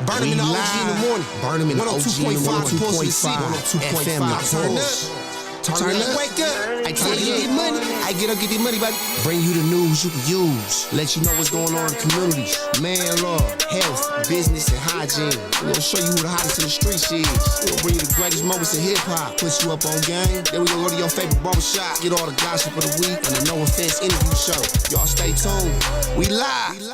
Burnem OG in the morning. Burnem OG in the morning. 102.5 FM. Turn up. Turn up. Wake up. I tell you, get money. I get up, get the money, baby. Bring you the news you can use. Let you know what's going on in the community. Man, law, health, business, and hygiene. We're gonna show you who the hottest in the streets is. We're gonna bring you the greatest moments in hip hop. Put you up on game. Then we gonna go to your favorite barbershop. Get all the gossip of the week and the No Offense interview show. Y'all stay tuned. We live.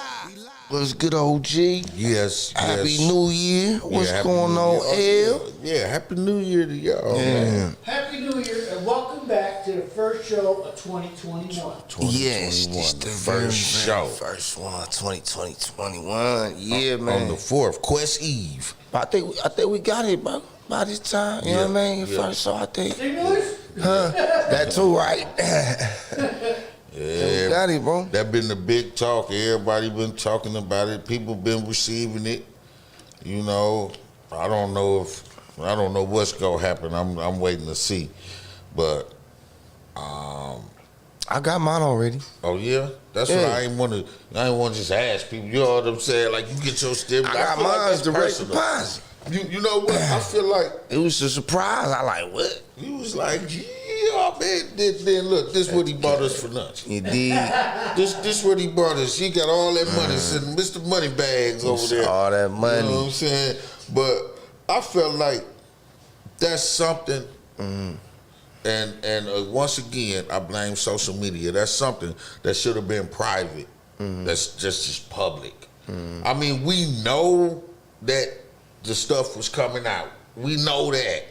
What's good, OG? Yes. Happy New Year. What's going on, L? Yeah, Happy New Year to y'all, man. Happy New Year and welcome back to the first show of 2021. Yes, this the first show. First one, 2021. Yeah, man. On the 4th, Quest Eve. I think we got it by this time. You know what I mean? First show, I think. Stimulus? That too, right? Yeah, we got it, bro. That been the big talk. Everybody been talking about it. People been receiving it. You know, I don't know what's gonna happen. I'm waiting to see. But I got mine already. oh yeah, that's what I ain't want to just ask people. You know what I'm saying? Like you get your stimulus. I got feel like mine that's direct personal. deposit. You know what? I feel like It was a surprise. I like, what? he was like, yeah, man. Then look, this what he bought us for lunch. You did. This what he brought us. He got all that money, sitting Mr. Moneybags over there. All that money. You know what I'm saying? But I felt like that's something. And once again, I blame social media. That's something that should have been private. That's just public. I mean, we know that the stuff was coming out. We know that.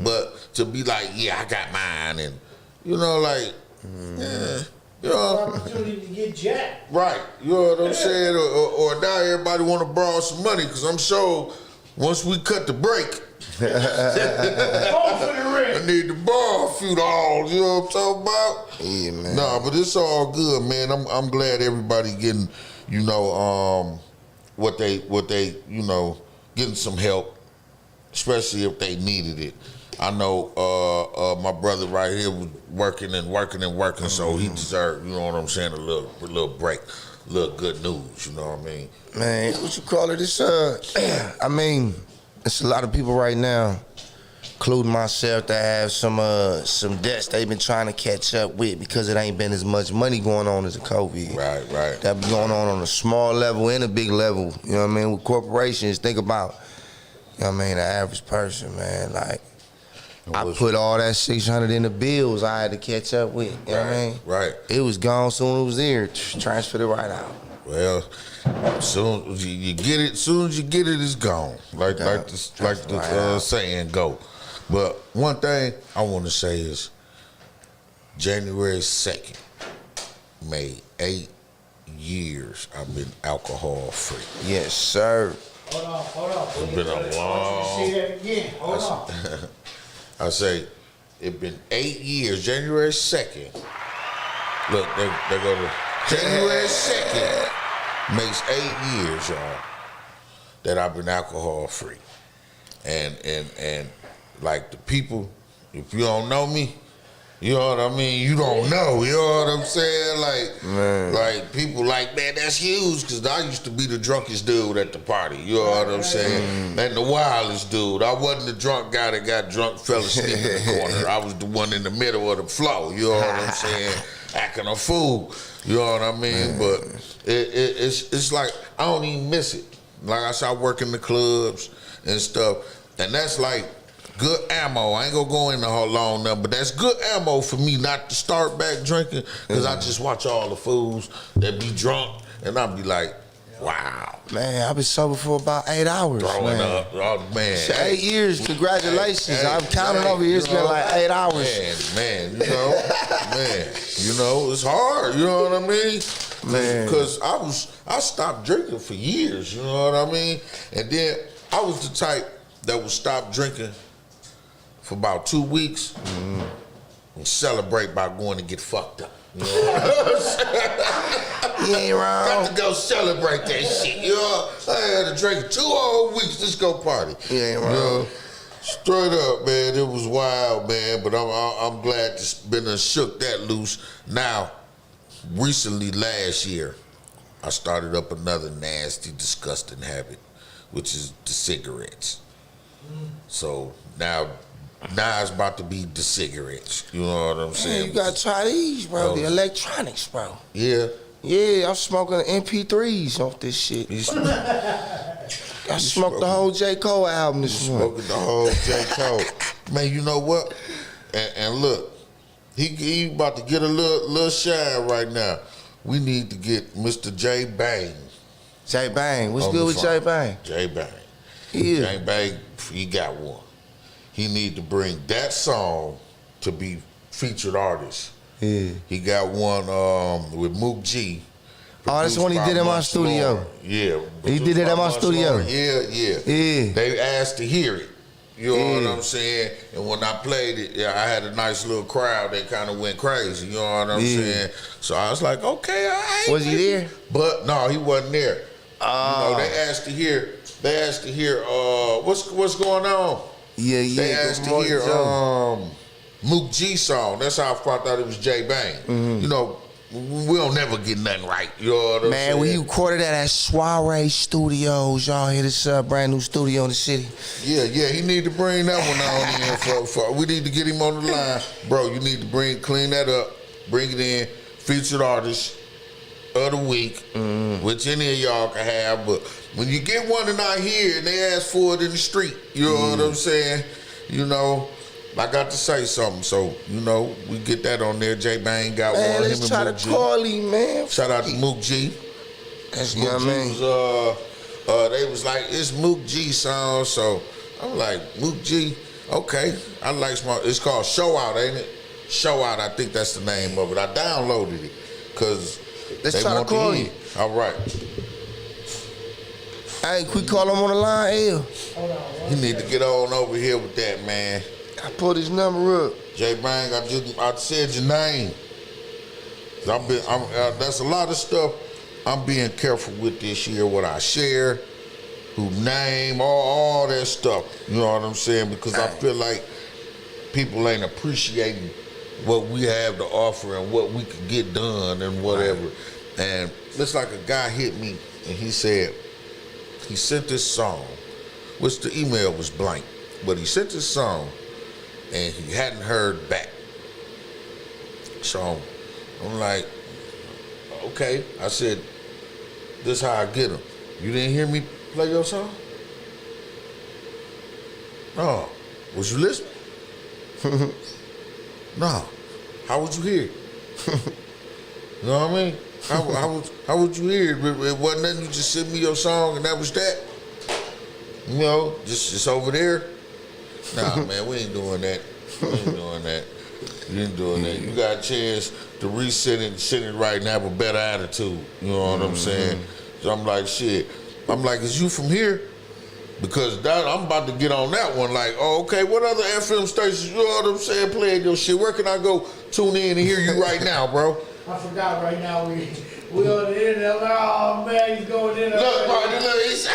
But to be like, yeah, I got mine, and you know, like, you know, Opportunity to get jacked. right? You know what I'm saying? Or now everybody want to borrow some money because I'm sure once we cut the break, Go for the I ring. need to borrow a few dollars. You know what I'm talking about? Yeah, man. Nah, but it's all good, man. I'm glad everybody getting, you know, what they, you know, getting some help, especially if they needed it. I know my brother right here was working, so he deserved, you know what I'm saying, a little break, a little good news, you know what I mean? Man, what you call it? It's I mean, it's a lot of people right now, including myself, that have some debts they've been trying to catch up with because it ain't been as much money going on as a COVID. Right. That be going on a small level and a big level. You know what I mean? With corporations, think about, you know what I mean, the average person, man. Like, I put all that 600 in the bills I had to catch up with. You know what I mean? Right. It was gone soon as it was there. Transferred it right out. Well, soon as you get it, it's gone. Like the saying go. But one thing I want to say is January 2nd made 8 years I've been alcohol free. Yes, sir. Hold on. It's been a I want you to long. say that again. Hold on. I say it's been 8 years. January 2nd. Look, they go to January 2nd makes 8 years, y'all, that I've been alcohol free. And like the people, if you don't know me, you know what I mean? You don't know, you know what I'm saying? Like people like, man, that's huge, because I used to be the drunkest dude at the party, you know what I'm saying? And the wildest dude. I wasn't the drunk guy that got drunk, fell asleep in the corner. I was the one in the middle of the flow, you know what I'm saying? Acting a fool, you know what I mean? But it's like, I don't even miss it. Like I said, I work in the clubs and stuff, and that's like good ammo. I ain't gonna go into how long now, but that's good ammo for me not to start back drinking, because I just watch all the fools that be drunk, and I'll be like, wow. Man, I've been sober for about 8 hours. Throwing man. up, oh man. So 8 years, congratulations. Hey, I'm counting over here. It's been like 8 hours. Man, you know, it's hard, you know what I mean? Man. Because I stopped drinking for years, you know what I mean? And then I was the type that would stop drinking for about 2 weeks and celebrate by going to get fucked up. You know what I'm saying? You ain't wrong. Got to go celebrate that shit. You know, I had to drink 2 whole weeks. Let's go party. You ain't wrong. You know, straight up, man. It was wild, man. But I'm glad to been shook that loose. Now, recently, last year, I started up another nasty, disgusting habit, which is the cigarettes. So now it's about to be the cigarettes. You know what I'm saying? Man, you gotta try these, bro. Oh. The electronics, bro. Yeah. Yeah, I'm smoking the MP3s off this shit. I smoked the whole J. Cole album this morning. Smoking the whole J. Cole. Man, you know what? And look, he about to get a little shine right now. We need to get Mr. J. Bang. J. Bang, what's on good the with phone. J. Bang? J. Bang. Yeah. J. Bang, he got one. He need to bring that song to be featured artist. Yeah. He got one with Mook G. Oh, that's the one he produced did in by my Munch studio. Lauren. Yeah. He did it at my Munch studio. Lauren. Yeah. They asked to hear it. You know what I'm saying? And when I played it, I had a nice little crowd that kind of went crazy. You know what I'm saying? So I was like, okay, all right. Was he there? But no, he wasn't there. You know, they asked to hear. What's going on? Yeah. They asked to hear Mook G song. That's how I thought it was J Bang. You know, we'll never get nothing right. You know what I'm saying? Man, we recorded that at Soiree Studios. Y'all hear this brand new studio in the city? Yeah, he need to bring that one on in. For we need to get him on the line. Bro, you need to clean that up, bring it in, featured artist of the week, which any of y'all can have. But when you get one and not here and they ask for it in the street, you know what I'm saying? You know, I got to say something. So, you know, we get that on there. J Bang got Man, one. let's Him try and to Mook G. call him, man. Shout out to Mook G. That's, you know what I mean? They was like, it's Mook G song. So I'm like, Mook G, okay. I like it's called Show Out, ain't it? Show Out, I think that's the name of it. I downloaded it because Let's they try to want call hear. him. All right. Hey, quick call him on the line, L. You need to get on over here with that, man. I pulled his number up. J Bang, I said your name. That's a lot of stuff I'm being careful with this year, what I share, who name, all that stuff. You know what I'm saying? Because I feel like people ain't appreciating what we have to offer and what we can get done and whatever. And it's like a guy hit me and he said, he sent this song, which the email was blank, but he sent this song and he hadn't heard back. So I'm like, okay. I said, this how I get them. You didn't hear me play your song? No. Was you listening? No. How would you hear it? You know what I mean? How would you hear it? It wasn't nothing. You just sent me your song and that was that. You know, just over there. Nah, man, we ain't doing that. We ain't doing that. You ain't doing that. You got a chance to reset it and send it right and have a better attitude. You know what I'm saying? So I'm like, shit. I'm like, is you from here? Because I'm about to get on that one. Like, oh, okay, what other FM stations, you know what I'm saying, playing your shit? Where can I go tune in and hear you right now, bro? I forgot right now we on the internet. Oh man, he's going in there. Look, partner, look, he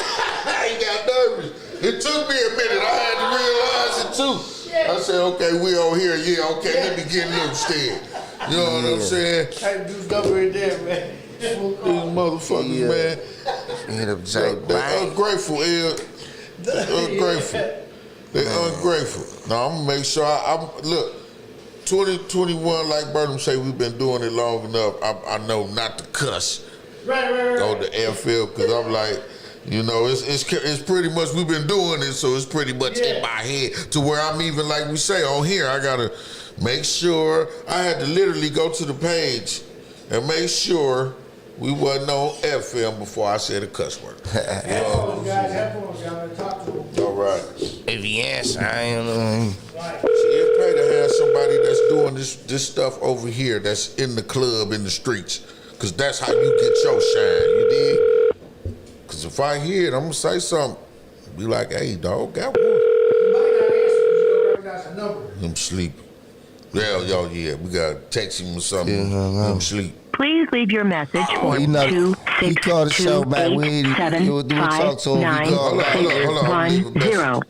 got nervous. It took me a minute. I had to realize it too. Yeah. I said, okay, we on here. Yeah, okay, let me get loose then. You know what I'm saying? I do stuff right there, man. These motherfuckers, man. Hit up J They're Bang. ungrateful, Ed. They're ungrateful. They're ungrateful. Now, I'm gonna make sure look, 2021, like Burnem say, we've been doing it long enough. I know not to cuss Right. on the airfield, because I'm like, you know, it's pretty much, we've been doing it, so it's pretty much in my head to where I'm even, like we say, on here, I gotta make sure, I had to literally go to the page and make sure we wasn't on FM before I said a cuss word. Headphones, guys, talk to him. All right. If he answer, I ain't know. Right. See, it's great to have somebody that's doing this stuff over here that's in the club, in the streets, because that's how you get your shine, you dig? Because if I hear it, I'm going to say something. Be like, hey, dog, got one. You might not answer because you don't recognize the number. Him sleep. Yeah, we got to text him or something. Yeah, Him sleep. Please leave your message for He called the show back. We talk to him. He called back. Hold on.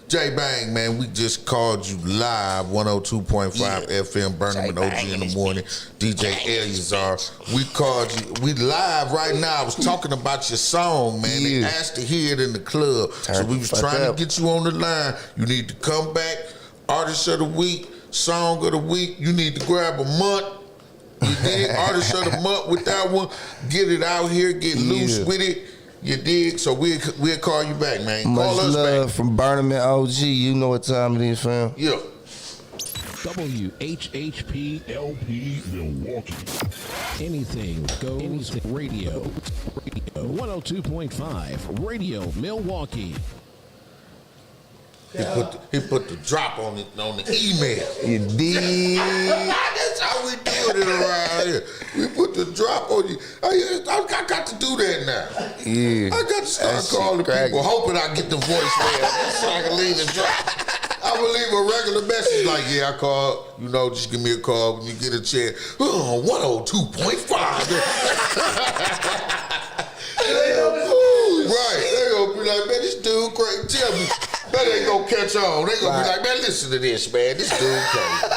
J-Bang, man, we just called you live, 102.5 FM, Burnem OG in the morning, DJ Eleazar. We called you, we live right now. I was talking about your song, man. They asked to hear it in the club. So we was trying to get you on the line. You need to come back, Artist of the Week, Song of the Week. You need to grab a month. You did Artist of the Month with that one. Get it out here, get loose with it. You dig? So we'll call you back, man. Much Call us love back. from Burnem OG. You know what time it is, fam. Yeah. WHHP-LP Milwaukee. Anything goes radio. 102.5 Radio Milwaukee. He put the drop on the email. You dig? That's how we do it around here. We put the drop on you. I got to do that now. Yeah. I got to start That calling shit people, hoping I get the voicemail so I can leave the drop. I would leave a regular message like, yeah, I called. You know, just give me a call when you get a chance. 102.5. Right. They gonna be like, man, this dude crazy. Tell me. They ain't gonna catch on. They gonna be like, man, listen to this, man. This dude crazy.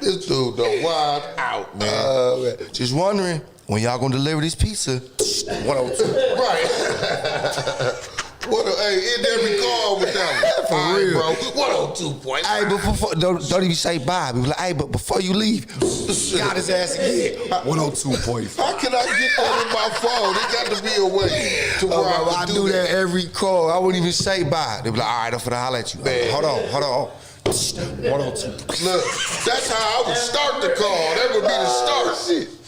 This dude done wild out, man. Just wondering when y'all gonna deliver this pizza. 102. Right. End every call with that one. For All real. right, bro. 102.5. Hey, but before, don't even say bye. Be like, hey, but before you leave, got his ass again. 102.5. How can I get that in my phone? There got to be a way to where I do that every call. I wouldn't even say bye. They be like, all right, I'm finna holler at you. Man. Hold on. 102. Look, that's how I would start the call. That would be the start.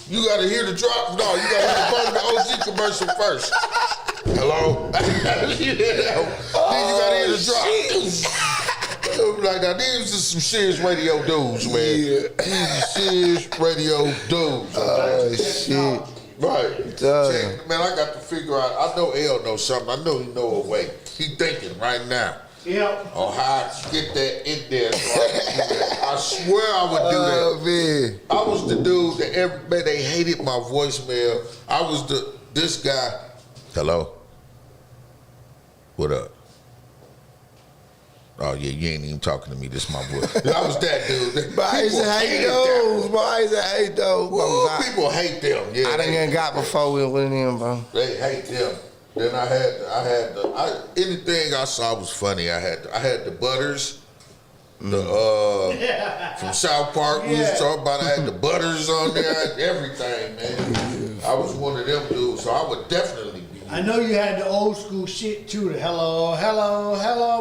You got to hear the drop. No, you got to hear the Burnem OG commercial first. Hello? Then you got to hear the drop. Like, now, these are some serious radio dudes, man. These are serious radio dudes. Oh, shit. Right. Check, man, I got to figure out. I know L knows something. I know he know a way. He thinking right now. Yep. On how to get that in there. So I can do that. I swear I would do that. Man. I was the dude that everybody, they hated my voicemail. I was this guy. Hello? What up? Oh, yeah, you ain't even talking to me. This my voice. I was that dude. But I used to hate those. Well, people hate them. Yeah, I done even got before with one of them, bro. They hate them. Then I had anything I saw was funny. I had the Butters, from South Park. We was talking about. I had the Butters on there. I had everything, man. I was one of them dudes, so I would definitely be. I know you had the old school shit too. The hello.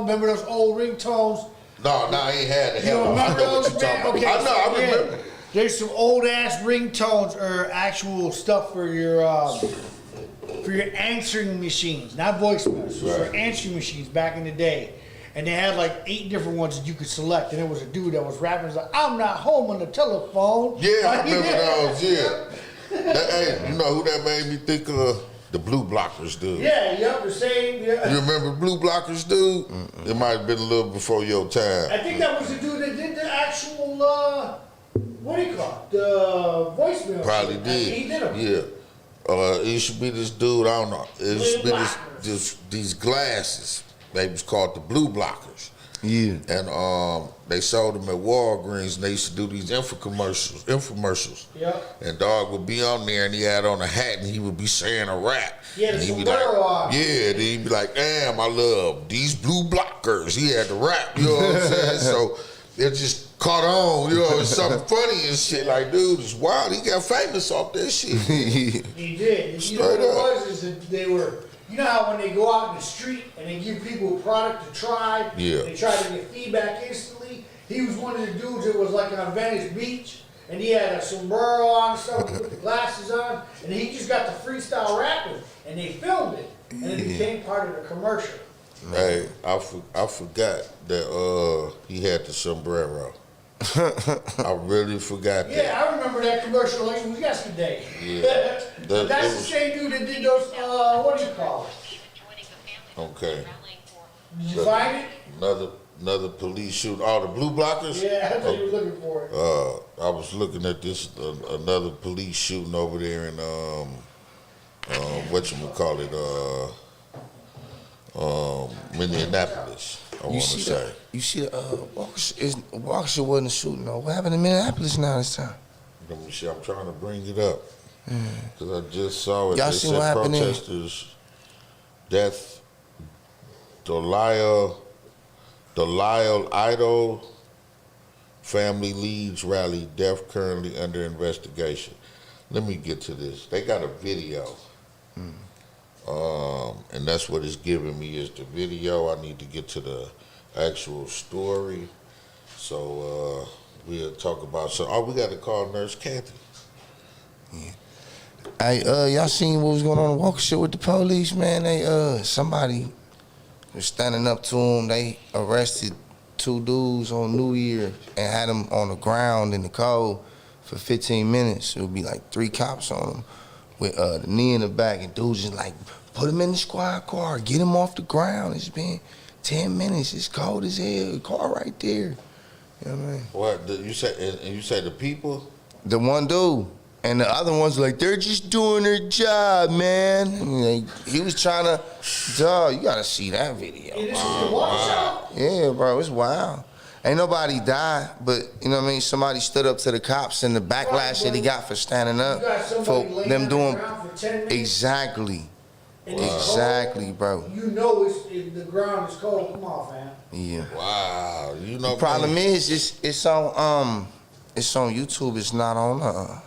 Remember those old ringtones? No, I ain't had the You don't hello. I remember know what those, you're man? talking about. I know, I remember. There's some old ass ringtones or actual stuff for your answering machines, not voicemails. For answering machines back in the day. And they had like 8 different ones that you could select. And there was a dude that was rapping, like, I'm not home on the telephone. Yeah, I remember those, Hey, you know who that made me think of? The Blue Blockers, dude. The same. Yeah. You remember Blue Blockers, dude? It might have been a little before your time. I think that was the dude that did the actual, what do you call it? The voicemail. Probably shit. did. He did them. Yeah. It used to be this dude, I don't know. It used to be these glasses. They was called the Blue Blockers. Yeah. And they sold them at Walgreens, and they used to do these infomercials. Yep. And dog would be on there, and he had on a hat, and he would be saying a rap. Yeah, and the he'd be sombrero on. then he'd be like, damn, I love these Blue Blockers. He had the rap, you know what I'm saying? So it just caught on, you know, it's something funny and shit. Like, dude, it's wild. He got famous off that shit. He did. And you know what it was? Is that they were, you know how when they go out in the street and they give people a product to try, they try to get feedback instantly. He was one of the dudes that was like on Venice Beach, and he had a sombrero on and stuff with the glasses on, and he just got the freestyle rapping, and they filmed it, and it became part of the commercial. Hey, I forgot that he had the sombrero. I really forgot that. Yeah, I remember that commercial like it was yesterday. Yeah. That's the same dude that did those, what do you call it? Okay. Did you find it? Another police shooting. Oh, the Blue Blockers? Yeah, I thought you were looking for it. I was looking at this, another police shooting over there in, Minneapolis, I want to say. You see the Waukesha wasn't shooting though. What happened in Minneapolis now this time? Let me see. I'm trying to bring it up because I just saw it. Y'all They see said what happened there? protesters death. The Lyle Idol family leads rally. Death currently under investigation. Let me get to this. They got a video. And that's what it's giving me is the video. I need to get to the actual story. So we'll talk about we got to call Nurse Kathy. Yeah. Hey, y'all seen what was going on in Waukesha with the police, man? They somebody was standing up to them. They arrested 2 dudes on New Year and had them on the ground in the cold for 15 minutes. It would be like 3 cops on them with the knee in the back, and dudes just like, put him in the squad car, get him off the ground. It's been 10 minutes. It's cold as hell. The car right there. You know what I mean? What you say the people? The one dude. And the other one's like, they're just doing their job, man. And like, he was trying to, dog, you gotta see that video. Yeah, bro, it's wild. Ain't nobody died, but you know what I mean? Somebody stood up to the cops and the backlash that he got for standing up for them doing exactly. Exactly, bro. You know the ground is cold. Come on, fam. Yeah. Wow. You know. The problem is it's on YouTube. It's not on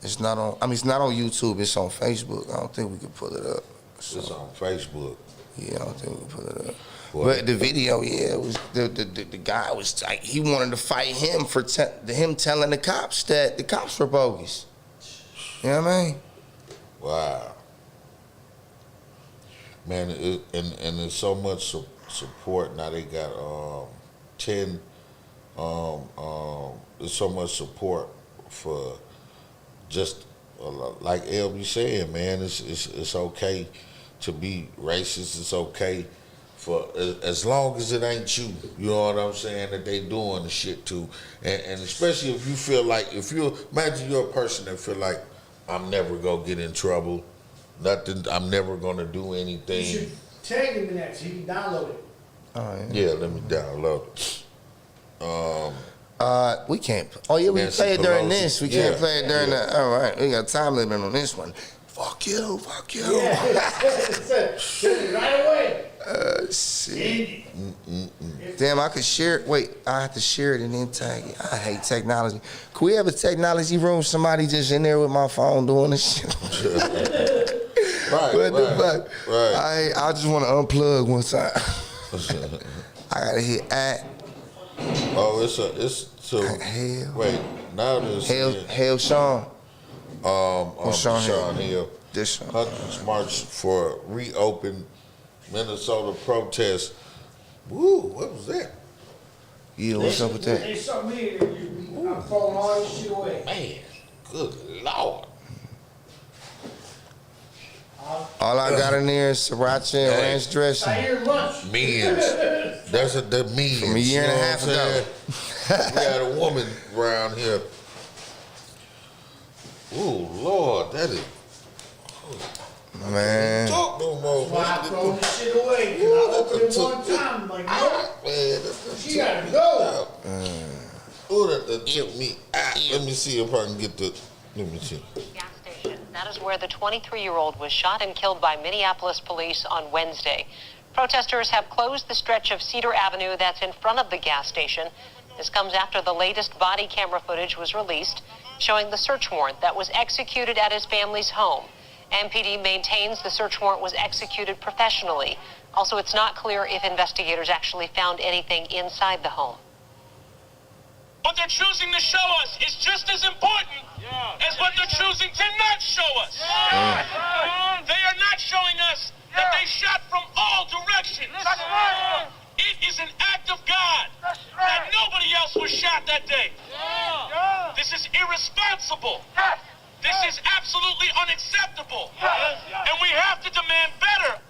it's not on YouTube. It's on Facebook. I don't think we can pull it up. So, it's on Facebook. Yeah, I don't think we can pull it up. What? But the video, yeah, it was the guy was like, he wanted to fight him for him telling the cops that the cops were bogus. You know what I mean? Wow. Man, and there's so much support now. They got 10. There's so much support for just like LB saying, man. It's okay to be racist. It's okay for as long as it ain't you. You know what I'm saying? That they doing the shit too, and especially if you feel like imagine you're a person that feel like I'm never gonna get in trouble. Nothing. I'm never gonna do anything. You should tag him in that so you can download it. Oh, yeah. Yeah, let me download it. We can't. Oh yeah, we can Nancy play it during Pelosi. this. We can't play it during that. All right, we got time limit on this one. Fuck you. Yeah, right away. Shit. Damn, I could share it. Wait, I have to share it and then tag it. I hate technology. Could we have a technology room? Somebody just in there with my phone doing this shit. Right. I just want to unplug one time. I gotta hit at. Oh, it's Hell. Wait, now this Hail Sean. Sean Hill. This Sean. Hundreds march for reopen Minnesota protest. Woo, what was that? Yeah, what's up with that? They saw me, I'm throwing all this shit away. Man, good Lord. All I got in there is sriracha and ranch dressing. I hear lunch. Men's. That's the men's. From a year and a half ago. We had a woman around here. Ooh, Lord, that is. Man. Talk no more. Why I throw this shit away? Cause I opened it one time. Like, no, she gotta go. Ooh, that took me out. Let me see if I can get the. Let me see. Gas station. That is where the 23-year-old was shot and killed by Minneapolis police on Wednesday. Protesters have closed the stretch of Cedar Avenue that's in front of the gas station. This comes after the latest body camera footage was released, showing the search warrant that was executed at his family's home. MPD maintains the search warrant was executed professionally. Also, it's not clear if investigators actually found anything inside the home. What they're choosing to show us is just as important as what they're choosing to not show us. They are not showing us that they shot from all directions. It is an act of God that nobody else was shot that day. This is irresponsible. This is absolutely unacceptable. And we have to demand better.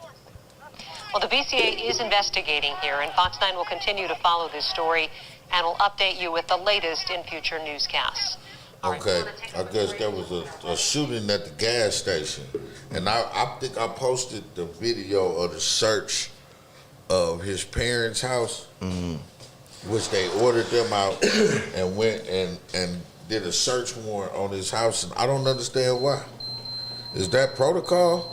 Well, the BCA is investigating here, and Fox 9 will continue to follow this story and will update you with the latest in future newscasts. Okay, I guess there was a shooting at the gas station, and I think I posted the video of the search of his parents' house, which they ordered them out and went and did a search warrant on his house, and I don't understand why. Is that protocol?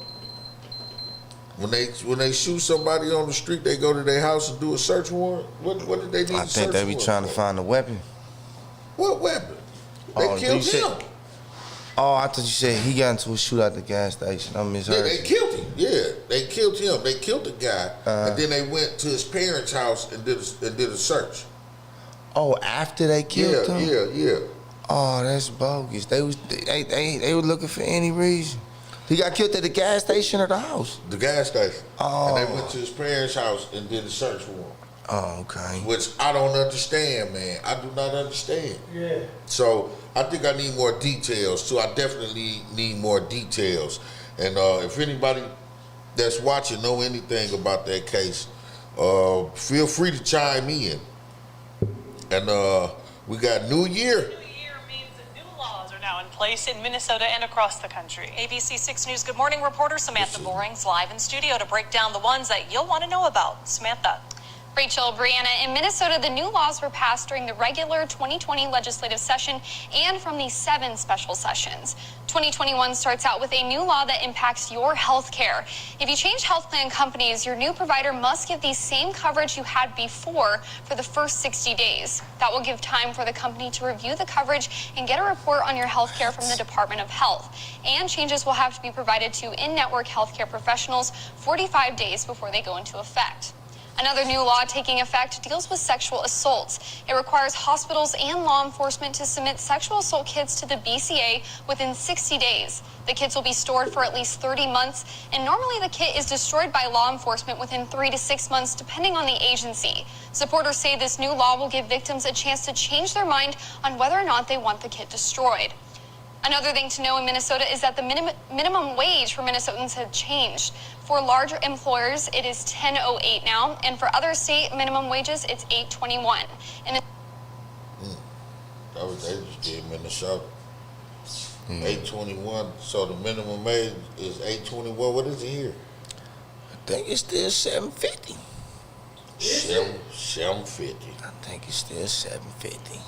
When they shoot somebody on the street, they go to their house and do a search warrant? What did they need I a think search they be warrant trying to for? find a weapon. What weapon? They Oh, killed you said- him. Oh, I thought you said he got into a shootout at the gas station. I Yeah, misheard. they killed him. Yeah, they killed him. They killed the guy, Uh-huh. and then they went to his parents' house and did a search. Oh, after they killed him? Yeah. Oh, that's bogus. They were looking for any reason. He got killed at the gas station or the house? The gas station. Oh. And they went to his parents' house and did a search warrant. Oh, okay. Which I don't understand, man. I do not understand. Yeah. So I think I need more details too. I definitely need more details. And if anybody that's watching know anything about that case, feel free to chime in. And we got New Year. Laws are now in place in Minnesota and across the country. ABC 6 News Good Morning reporter Samantha Borings live in studio to break down the ones that you'll want to know about. Samantha. Rachel, Brianna, in Minnesota, the new laws were passed during the regular 2020 legislative session and from the 7 special sessions. 2021 starts out with a new law that impacts your health care. If you change health plan companies, your new provider must give the same coverage you had before for the first 60 days. That will give time for the company to review the coverage and get a report on your health care from the Department of Health. And changes will have to be provided to in-network healthcare professionals 45 days before they go into effect. Another new law taking effect deals with sexual assaults. It requires hospitals and law enforcement to submit sexual assault kits to the BCA within 60 days. The kits will be stored for at least 30 months, and normally the kit is destroyed by law enforcement within 3 to 6 months, depending on the agency. Supporters say this new law will give victims a chance to change their mind on whether or not they want the kit destroyed. Another thing to know in Minnesota is that the minimum wage for Minnesotans had changed. For larger employers, it is $10.08 now, and for other state minimum wages, it's $8.21. And That was they just did Minnesota. 821. So the minimum wage is 821. What is it here? I think it's still $7.50. 750. I think it's still $7.50.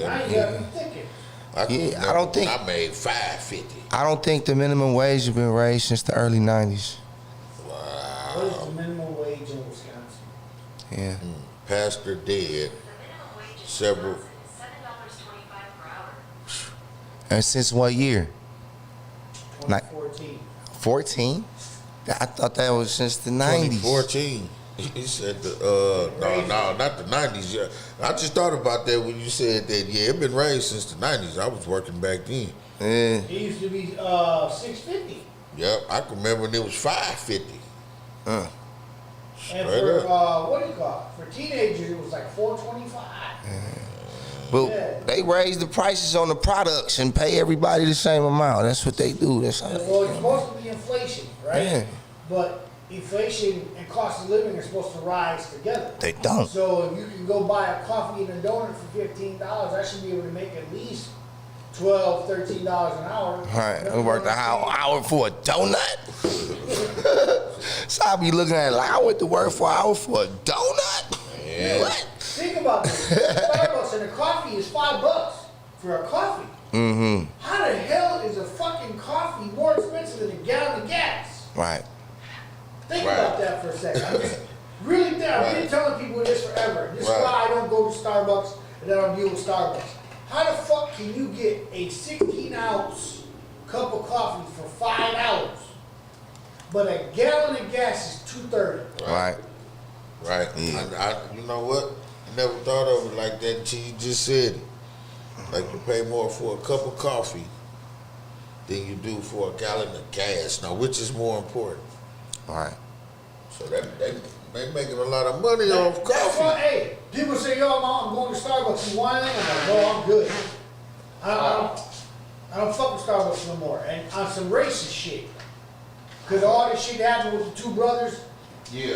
Now you got me thinking. I don't think I made $5.50. I don't think the minimum wage has been raised since the early '90s. What is the minimum wage in Wisconsin? Yeah. Pastor dead. Several. And since what year? 2014. 14? I thought that was since the 90s. 2014. He said no, not the 90s. Yeah, I just thought about that when you said that. Yeah, it been raised since the 90s. I was working back then. Yeah. It used to be $6.50. Yep, I can remember when it was $5.50. And Straight for up. what do you call it? For teenagers, it was like $4.25. But they raise the prices on the products and pay everybody the same amount. That's what they do. That's how Well, it's supposed to be inflation, right? Yeah. But inflation and cost of living are supposed to rise together. They don't. So if you can go buy a coffee and a donut for $15, I should be able to make at least $12, $13 an hour. Right, we worked an hour for a donut. So I be looking at it like I went to work for an hour for a donut. Yeah. What? Think about this. Starbucks and a coffee is $5 for a coffee. Mm-hmm. How the hell is a fucking coffee more expensive than a gallon of gas? Right. Think about that for a second. I'm just really down. I've been telling people this forever. This is why I don't go to Starbucks and I don't deal with Starbucks. How the fuck can you get a 16-ounce cup of coffee for $5, but a gallon of gas is $2.30? Right. Right. Yeah. You know what? I never thought of it like that until you just said it. Like you pay more for a cup of coffee than you do for a gallon of gas. Now, which is more important? Right. So they making a lot of money off That's coffee. why, hey, people say, yo, I'm going to Starbucks. You want anything? I'm like, no, I'm good. I don't fuck with Starbucks no more. And on some racist shit. Because all this shit happened with the two brothers. Yeah.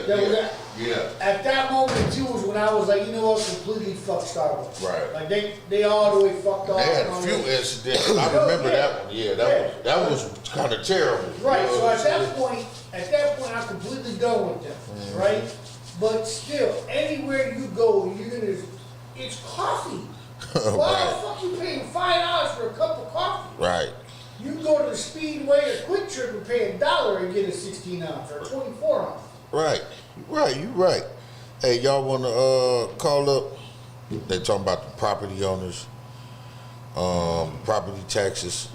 At that moment, too, was when I was like, you know what, completely fuck Starbucks. Right. Like, they all the way fucked off. They had a few incidents. I remember that one. Yeah, that was kind of terrible. Right, You know so what at I'm that point, at that point, I'm completely done with them, right? But still, anywhere you go, it's coffee. Why the fuck you paying $5 for a cup of coffee? Right. You can go to the Speedway or Quick Trip and pay $1 and get a 16 ounce or 24 ounce. Right. You right. Hey, y'all want to call up? They talking about the property owners, property taxes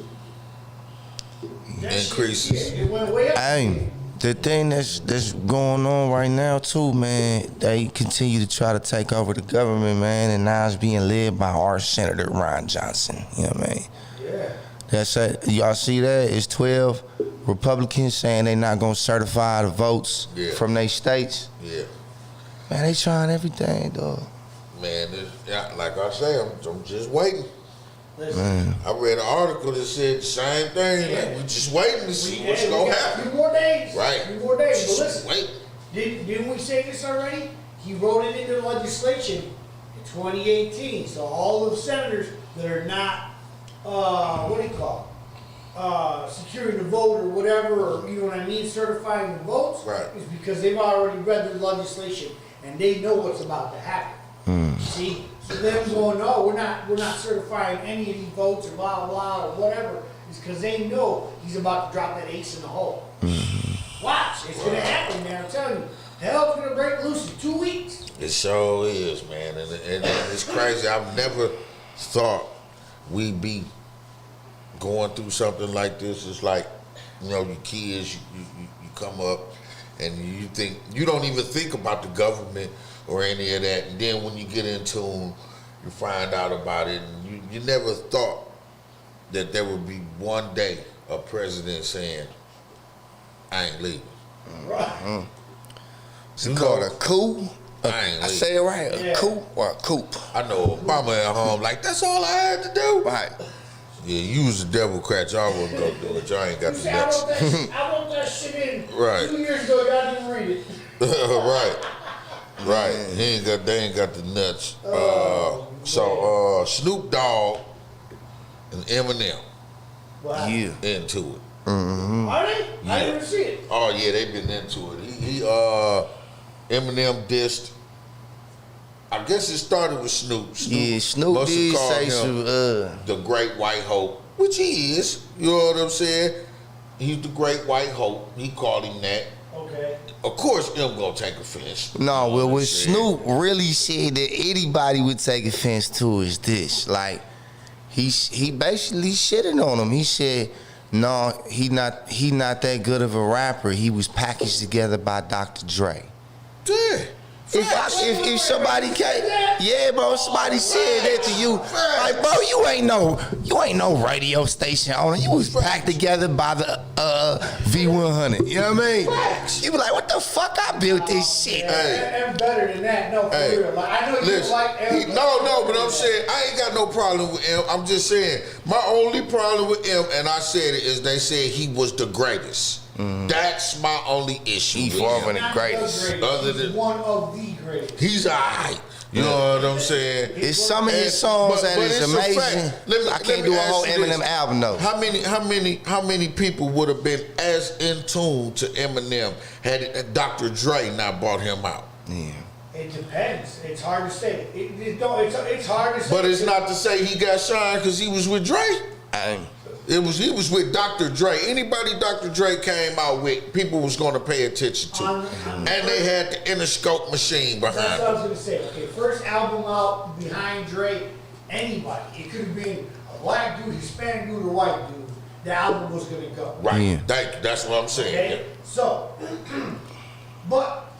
increases. It went way up. Hey, the thing that's going on right now too, man, they continue to try to take over the government, man, and now it's being led by our Senator Ron Johnson. You know what I mean? Yeah. That's it. Y'all see that? It's 12 Republicans saying they not gonna certify the votes from their states. Yeah. Man, they trying everything, dog. Man, like I say, I'm just waiting. Man. I read an article that said the same thing. Like, we're just waiting to see what's gonna happen. A few more days. Right. A few more days. But Just listen, didn't we say this already? He wrote it into legislation in 2018. So all of the senators that are not, securing the vote or whatever, or you know what I mean, certifying the votes, is because they've already read the legislation and they know what's about to happen. See, so them going, no, we're not certifying any of these votes or blah blah or whatever, is because they know he's about to drop that ace in the hole. Watch, it's gonna happen, man. I'm telling you, hell's gonna break loose in 2 weeks. It sure is, man, and it's crazy. I've never thought we'd be going through something like this. It's like, your kids, you come up and you think, you don't even think about the government or any of that, and then when you get into them, you find out about it, and you never thought that there would be one day a president saying, I ain't leaving. Right. It's called a coup. I ain't leaving. I say it right, a coup or a coup. I know Obama at home, like, that's all I had to do. Right. Yeah, you was a Democrat, y'all wouldn't go do it. Y'all ain't got the nuts. I wrote that shit in Right. 2 years ago, y'all didn't read it. Right. They ain't got the nuts. So Snoop Dogg and Eminem into it. Are they? Yeah. I didn't see it. Oh yeah, they've been into it. He Eminem dissed. I guess it started with Snoop. Snoop must have did called say him some, the Great White Hope, which he is. You know what I'm saying? He's the Great White Hope. He called him that. Okay. Of course, M gonna take offense. No, well, what Snoop really said that anybody would take offense to is this. Like, he basically shitted on him. He said, no, he not that good of a rapper. He was packaged together by Dr. Dre. Yeah. If somebody came, bro, somebody said that to you, like, bro, you ain't no radio station owner. You was packed together by the V100. You know what I mean? You be like, what the fuck? I built this shit. I'm better than that. No, for real. Like, I know you like M. No, but I'm saying I ain't got no problem with M. I'm just saying my only problem with M, and I said it, is they said he was the greatest. That's my only issue. He's one of the greatest. Other than one of the greatest. He's alright. You know what I'm saying? It's some of his songs that is amazing. I can't do a whole Eminem album though. How many people would have been as in tune to Eminem had Dr. Dre not bought him out? Yeah. It depends. It's hard to say. It's hard to say. But it's not to say he got signed because he was with Dre. He was with Dr. Dre. Anybody Dr. Dre came out with, people was going to pay attention to. And they had the Interscope machine behind That's what I was them. going to say. Okay, first album out behind Dre, anybody. It could have been a black dude, Hispanic dude, or white dude. The album was going to go. Right. Yeah. That's what I'm saying. Okay? So, but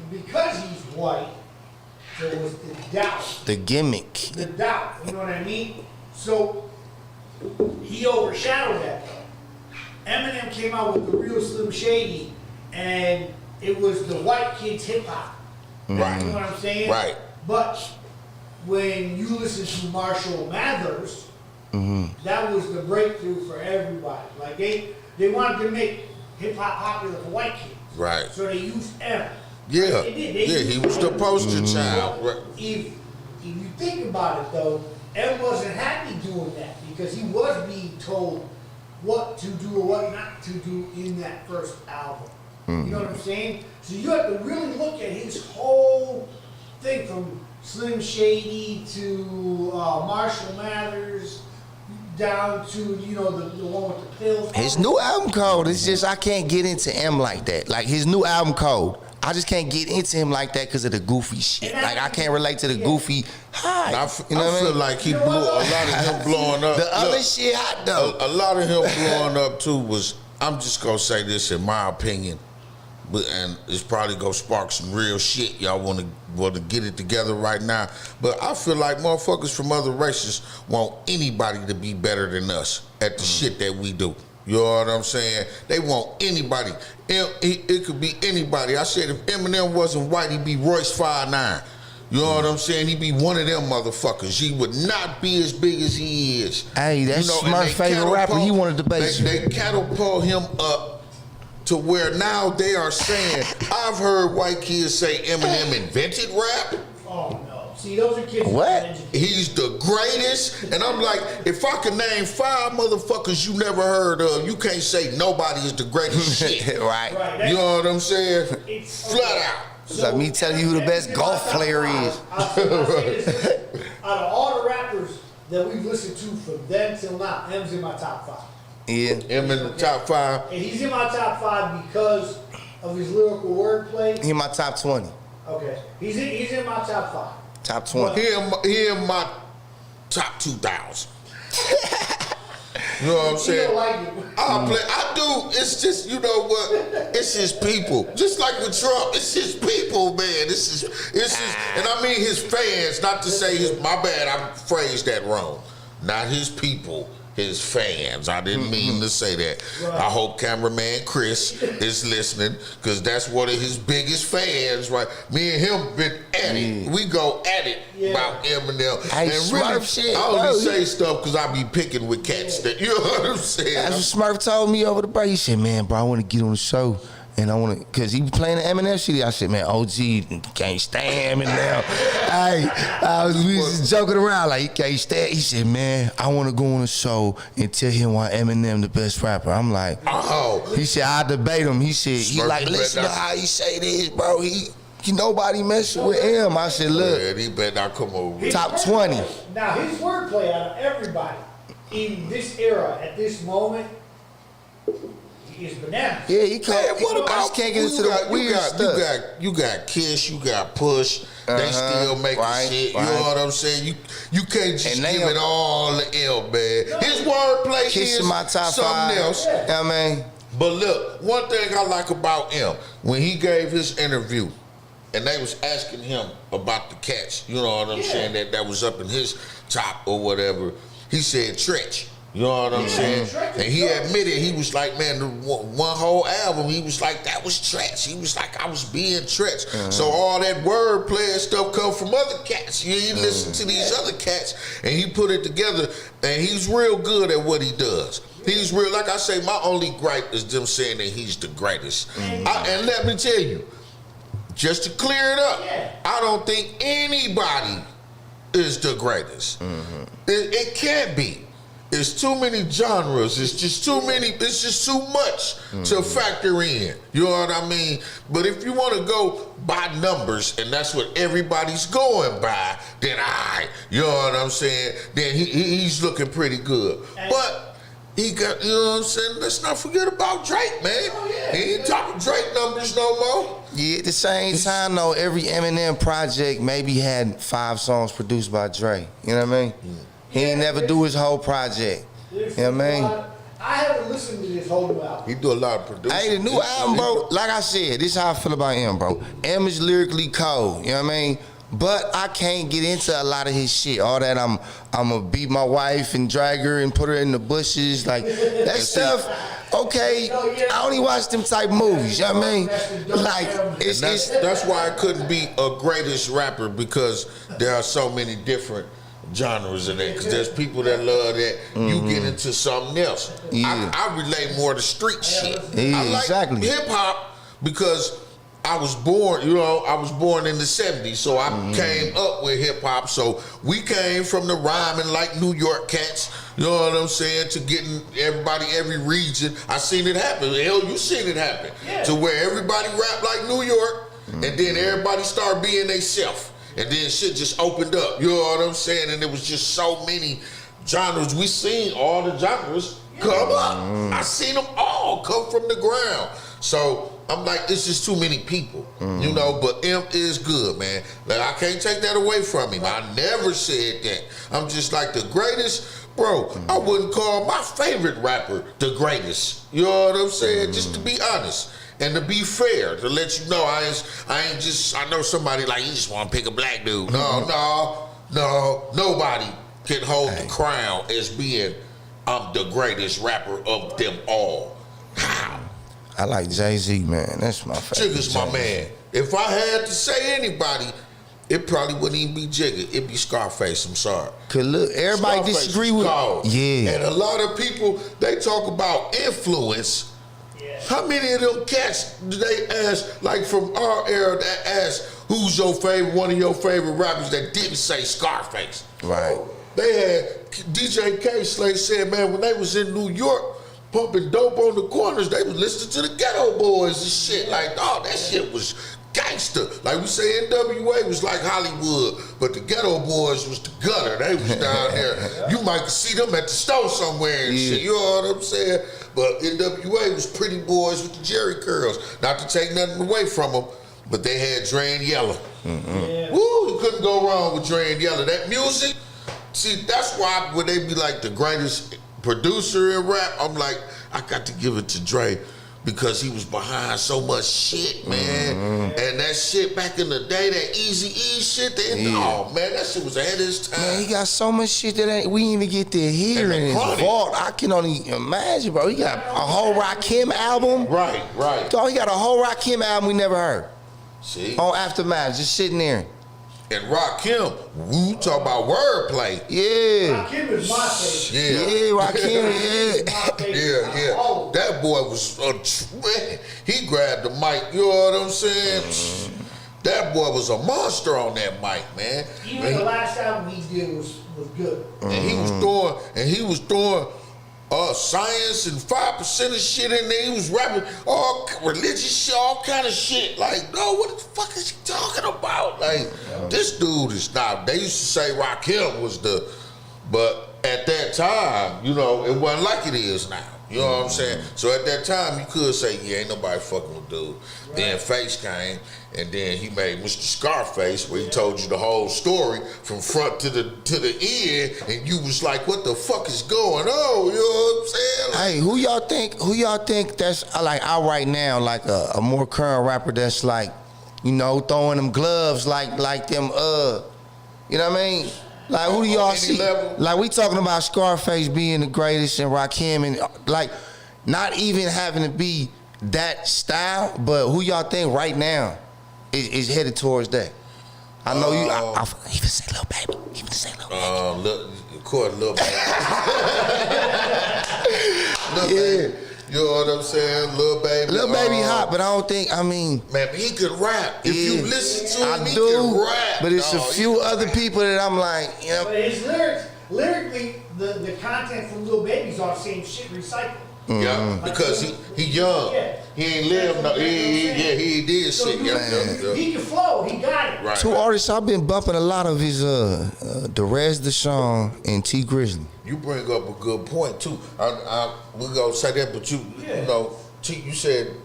because he's white, there was the doubt. The gimmick. The doubt. You know what I mean? So, he overshadowed that though. Eminem came out with the real Slim Shady, and it was the white kids hip hop. Right. You know what I'm saying? Right. But when you listen to Marshall Mathers, that was the breakthrough for everybody. Like they wanted to make hip hop popular for white kids. Right. So they used M. Yeah. They did. Yeah, he was the poster child. Right. If you think about it though, M wasn't happy doing that because he was being told what to do or what not to do in that first album. You know what I'm saying? So you have to really look at his whole thing from Slim Shady to Marshall Mathers down to, you know, the one with the pills. His new album code, it's just I can't get into him like that. Like his new album code, I just can't get into him like that because of the goofy shit. Like I can't relate to the goofy high. I feel like he blew a lot of him blowing up. The other shit hot though. A lot of him blowing up too was, I'm just gonna say this in my opinion, and it's probably gonna spark some real shit. Y'all want to get it together right now, but I feel like motherfuckers from other races want anybody to be better than us at the shit that we do. You know what I'm saying? They want anybody. It could be anybody. I said if Eminem wasn't white, he'd be Royce 5'9". You know what I'm saying? He'd be one of them motherfuckers. He would not be as big as he is. Hey, that's my favorite rapper. He wanted to debate you. They catapult him up to where now they are saying, I've heard white kids say Eminem invented rap. Oh, no. See, those are kids. What? He's the greatest. And I'm like, if I could name 5 motherfuckers you never heard of, you can't say nobody is the greatest shit. Right. You know what I'm saying? Flat out. It's like me telling you who the best golf player is. I'll say this, out of all the rappers that we've listened to from then till now, M's in my top 5. Yeah. M in the top 5. And he's in my top 5 because of his lyrical wordplay. He in my top 20. Okay. He's in my top 5. Top 20. He in my top 2,000. You know what I'm saying? You don't like it. I do. It's just, you know what? It's his people. Just like with Trump, it's his people, man. It's his, and I mean his fans. Not to say my bad. I phrased that wrong. Not his people. His fans. I didn't mean to say that. Right. I hope cameraman Chris is listening because that's one of his biggest fans, right? Me and him been at it. We go at it about Eminem. Hey, and really, shit, I only say stuff because I be picking with cats that, you know what I'm saying? That's what Smurf told me over the break. He said, man, bro, I want to get on the show. And I want to, because he was playing the Eminem shit. I said, man, OG can't stand Eminem. Hey, we was just joking around like, he can't stand. He said, man, I want to go on the show and tell him why Eminem the best rapper. I'm like, oh. He said, I'll debate him. He said, he like, listen to how he say this, bro. He nobody messing with him. I said, look. Yeah, he better not come over. Top 20. Now, his wordplay out of everybody in this era, at this moment, is bananas. Yeah, he can't. What about, I just can't get into the weird stuff. You got Kiss, you got Push. They still making shit. You know what I'm saying? You can't just give it all the L, man. His wordplay Kiss is in my top something 5. else. Yeah, I mean. But look, one thing I like about him, when he gave his interview, and they was asking him about the cats, you know what I'm saying, that was up in his top or whatever, he said Tretch. You know what I'm saying? And he admitted, he was like, man, the one whole album, he was like, that was Tretch. He was like, I was being Tretch. So all that wordplay and stuff come from other cats. You listen to these other cats, and he put it together, and he's real good at what he does. He's real, like I say, my only gripe is them saying that he's the greatest. And let me tell you, just to clear it up, I don't think anybody is the greatest. It can't be. It's too many genres. It's just too many. It's just too much to factor in. You know what I mean? But if you want to go by numbers, and that's what everybody's going by, then you know what I'm saying? Then he's looking pretty good. But he got, you know what I'm saying? Let's not forget about Drake, man. He ain't talking Drake numbers no more. Yeah, at the same time though, every Eminem project maybe had 5 songs produced by Dre. You know what I mean? He ain't never do his whole project. You know what I mean? I haven't listened to this whole new album. He do a lot of producing. Hey, the new album, bro, like I said, this is how I feel about him, bro. M is lyrically cold, you know what I mean? But I can't get into a lot of his shit. All that I'm gonna beat my wife and drag her and put her in the bushes. Like, that stuff, okay, I only watch them type movies, you know what I mean? Like, that's why I couldn't be a greatest rapper, because there are so many different genres in it, because there's people that love that. You get into something else. I relate more to street shit. I like hip hop because I was born, in the 70s, so I came up with hip hop. So we came from the rhyming like New York cats. You know what I'm saying? To getting everybody, every region. I seen it happen. Hell, you seen it happen. Yeah. To where everybody rap like New York, and then everybody start being they self. And then shit just opened up. You know what I'm saying? And there was just so many genres. We seen all the genres come up. I seen them all come from the ground. So I'm like, it's just too many people, you know, but Imp is good, man. Like, I can't take that away from him. I never said that. I'm just like the greatest. Bro, I wouldn't call my favorite rapper the greatest. You know what I'm saying? Just to be honest. And to be fair, to let you know, I know somebody like, you just want to pick a black dude. No, nobody can hold the crown as being, I'm the greatest rapper of them all. How? I like Jay-Z, man. That's my favorite. Jigga's my man. If I had to say anybody, it probably wouldn't even be Jigga. It'd be Scarface. I'm sorry. Cause look, everybody Scarface disagree with. Yeah. And a lot of people, they talk about influence. Yeah. How many of them cats do they ask, like from our era, that ask, who's your favorite, one of your favorite rappers that didn't say Scarface? Right. They had DJ K-Slay said, man, when they was in New York, pumping dope on the corners, they was listening to the Ghetto Boys and shit. Like, oh, that shit was gangster. Like we say, NWA was like Hollywood, but the Ghetto Boys was the gutter. They was down there. You might see them at the store somewhere and shit. You know what I'm saying? But NWA was pretty boys with the Jerry curls. Not to take nothing away from them, but they had Dre and Yella. Yeah. Woo, you couldn't go wrong with Dre and Yella. That music, see, that's why when they be like the greatest producer in rap, I'm like, I got to give it to Dre because he was behind so much shit, man. And that shit back in the day, that Eazy-E shit, oh man, that shit was ahead of his time. Man, he got so much shit that we ain't even get to hear in his vault. I can only imagine, bro. He got a whole Rakim album. Right. Dog, he got a whole Rakim album we never heard. See? On Aftermath, just sitting there. And Rakim, we talk about wordplay. Yeah. Rakim is my favorite. Yeah, Rakim, yeah. That boy was, he grabbed the mic, you know what I'm saying? That boy was a monster on that mic, man. Even the last album he did was good. And he was throwing science and 5% of shit in there. He was rapping all religious shit, all kind of shit. Like, no, what the fuck is he talking about? Like, this dude is not. They used to say Rakim was but at that time, you know, it wasn't like it is now. You know what I'm saying? So at that time, you could say, yeah, ain't nobody fucking with dude. Right. Then Face came, and then he made Mr. Scarface, where he told you the whole story from front to the end, and you was like, what the fuck is going on? You know what I'm saying? Like, hey, who y'all think that's like out right now, like a more current rapper that's like, you know, throwing them gloves like them, you know what I mean? Like, who do y'all see? Level? Like, we talking about Scarface being the greatest and Rakim, and like, not even having to be that style, but who y'all think right now is headed towards that? I know you. I even say Lil Baby. Even say Lil Baby. Of course, Lil Baby. Baby. You know what I'm saying? Lil Baby. Lil Baby hot, but I don't think, I mean. Man, he could rap. If you listen to him, he can rap. But it's a few other people that I'm like, you know. But his lyrically, the content from Lil Baby's all the same shit recycled. Yeah, because he young. Yeah. He ain't lived no. He did so shit. He can flow. He got it. Right. Two artists I've been bumping a lot of is Derez Deshawn and T Grizzly. You bring up a good point too. We gonna say that, but you know, you said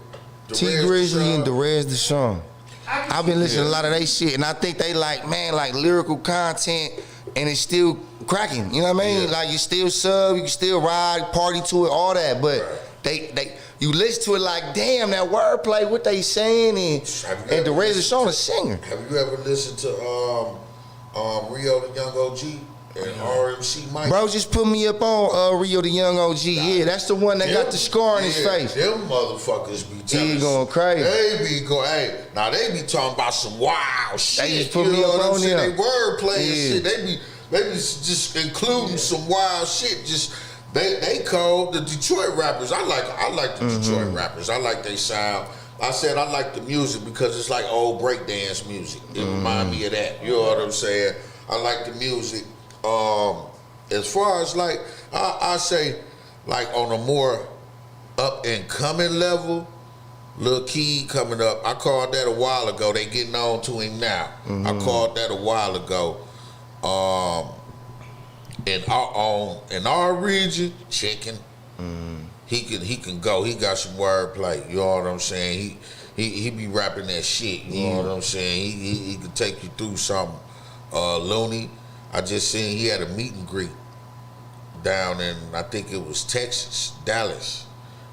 T Grizzly and Derez Deshawn. I've been listening to a lot of they shit, and I think they like lyrical content, and it's still cracking. You know what I mean? Like, you still sub, you can still ride, party to it, all that, but they you listen to it like, damn, that wordplay, what they saying, and Derez Deshawn a singer. Have you ever listened to Rio the Young OG? And RMC Mike. Bro just put me up on Rio the Young OG. Yeah, that's the one that got the scar on his face. Them motherfuckers be telling He going crazy. They be going, now they be talking about some wild shit. They just put me up on them. They wordplay and shit. They be just including some wild shit. Just they call the Detroit rappers. I like the Detroit rappers. I like they sound. I said I like the music because it's like old breakdance music. It remind me of that. You know what I'm saying? I like the music. as far as like, I say, like on a more up and coming level, Lil Key coming up. I called that a while ago. They getting on to him now. I called that a while ago. In our region, Chicken. He can go. He got some wordplay. You know what I'm saying? He be rapping that shit. You know what I'm saying? He can take you through something. Looney, I just seen he had a meet and greet down in, I think it was Texas, Dallas,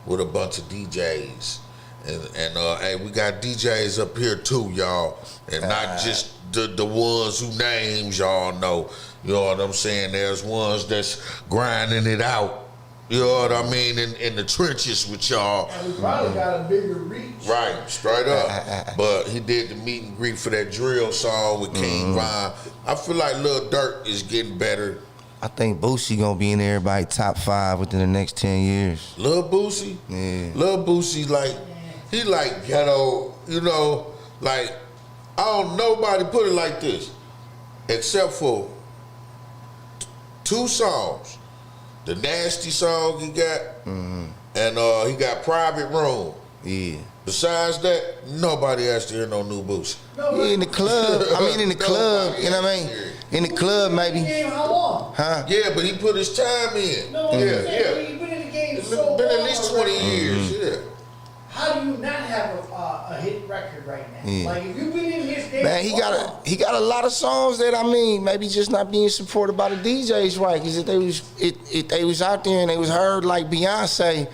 with a bunch of DJs. And hey, we got DJs up here too, y'all, and not just the ones who names y'all know. You know what I'm saying? There's ones that's grinding it out. You know what I mean? In the trenches with y'all. And we probably got a bigger reach. Right, straight up. But he did the meet and greet for that drill song with King Von. I feel like Lil Durk is getting better. I think Boosie gonna be in everybody top 5 within the next 10 years. Lil Boosie? Yeah. Lil Boosie, like, he like ghetto, you know, like, I don't, nobody put it like this, except for 2 songs. The Nasty song he got, and he got Private Room. Yeah. Besides that, nobody has to hear no new Boosie. Yeah, in the club. I mean, in the club. You know what I mean? In the club, maybe. How long? Huh? Yeah, but he put his time in. No, he's been in the game so long. Been at least 20 years. Yeah. How do you not have a hit record right now? Yeah. Like if you've been in his game, Man, he got a lot of songs that, I mean, maybe just not being supported by the DJs right. Because if they was out there and they was heard like Beyonce,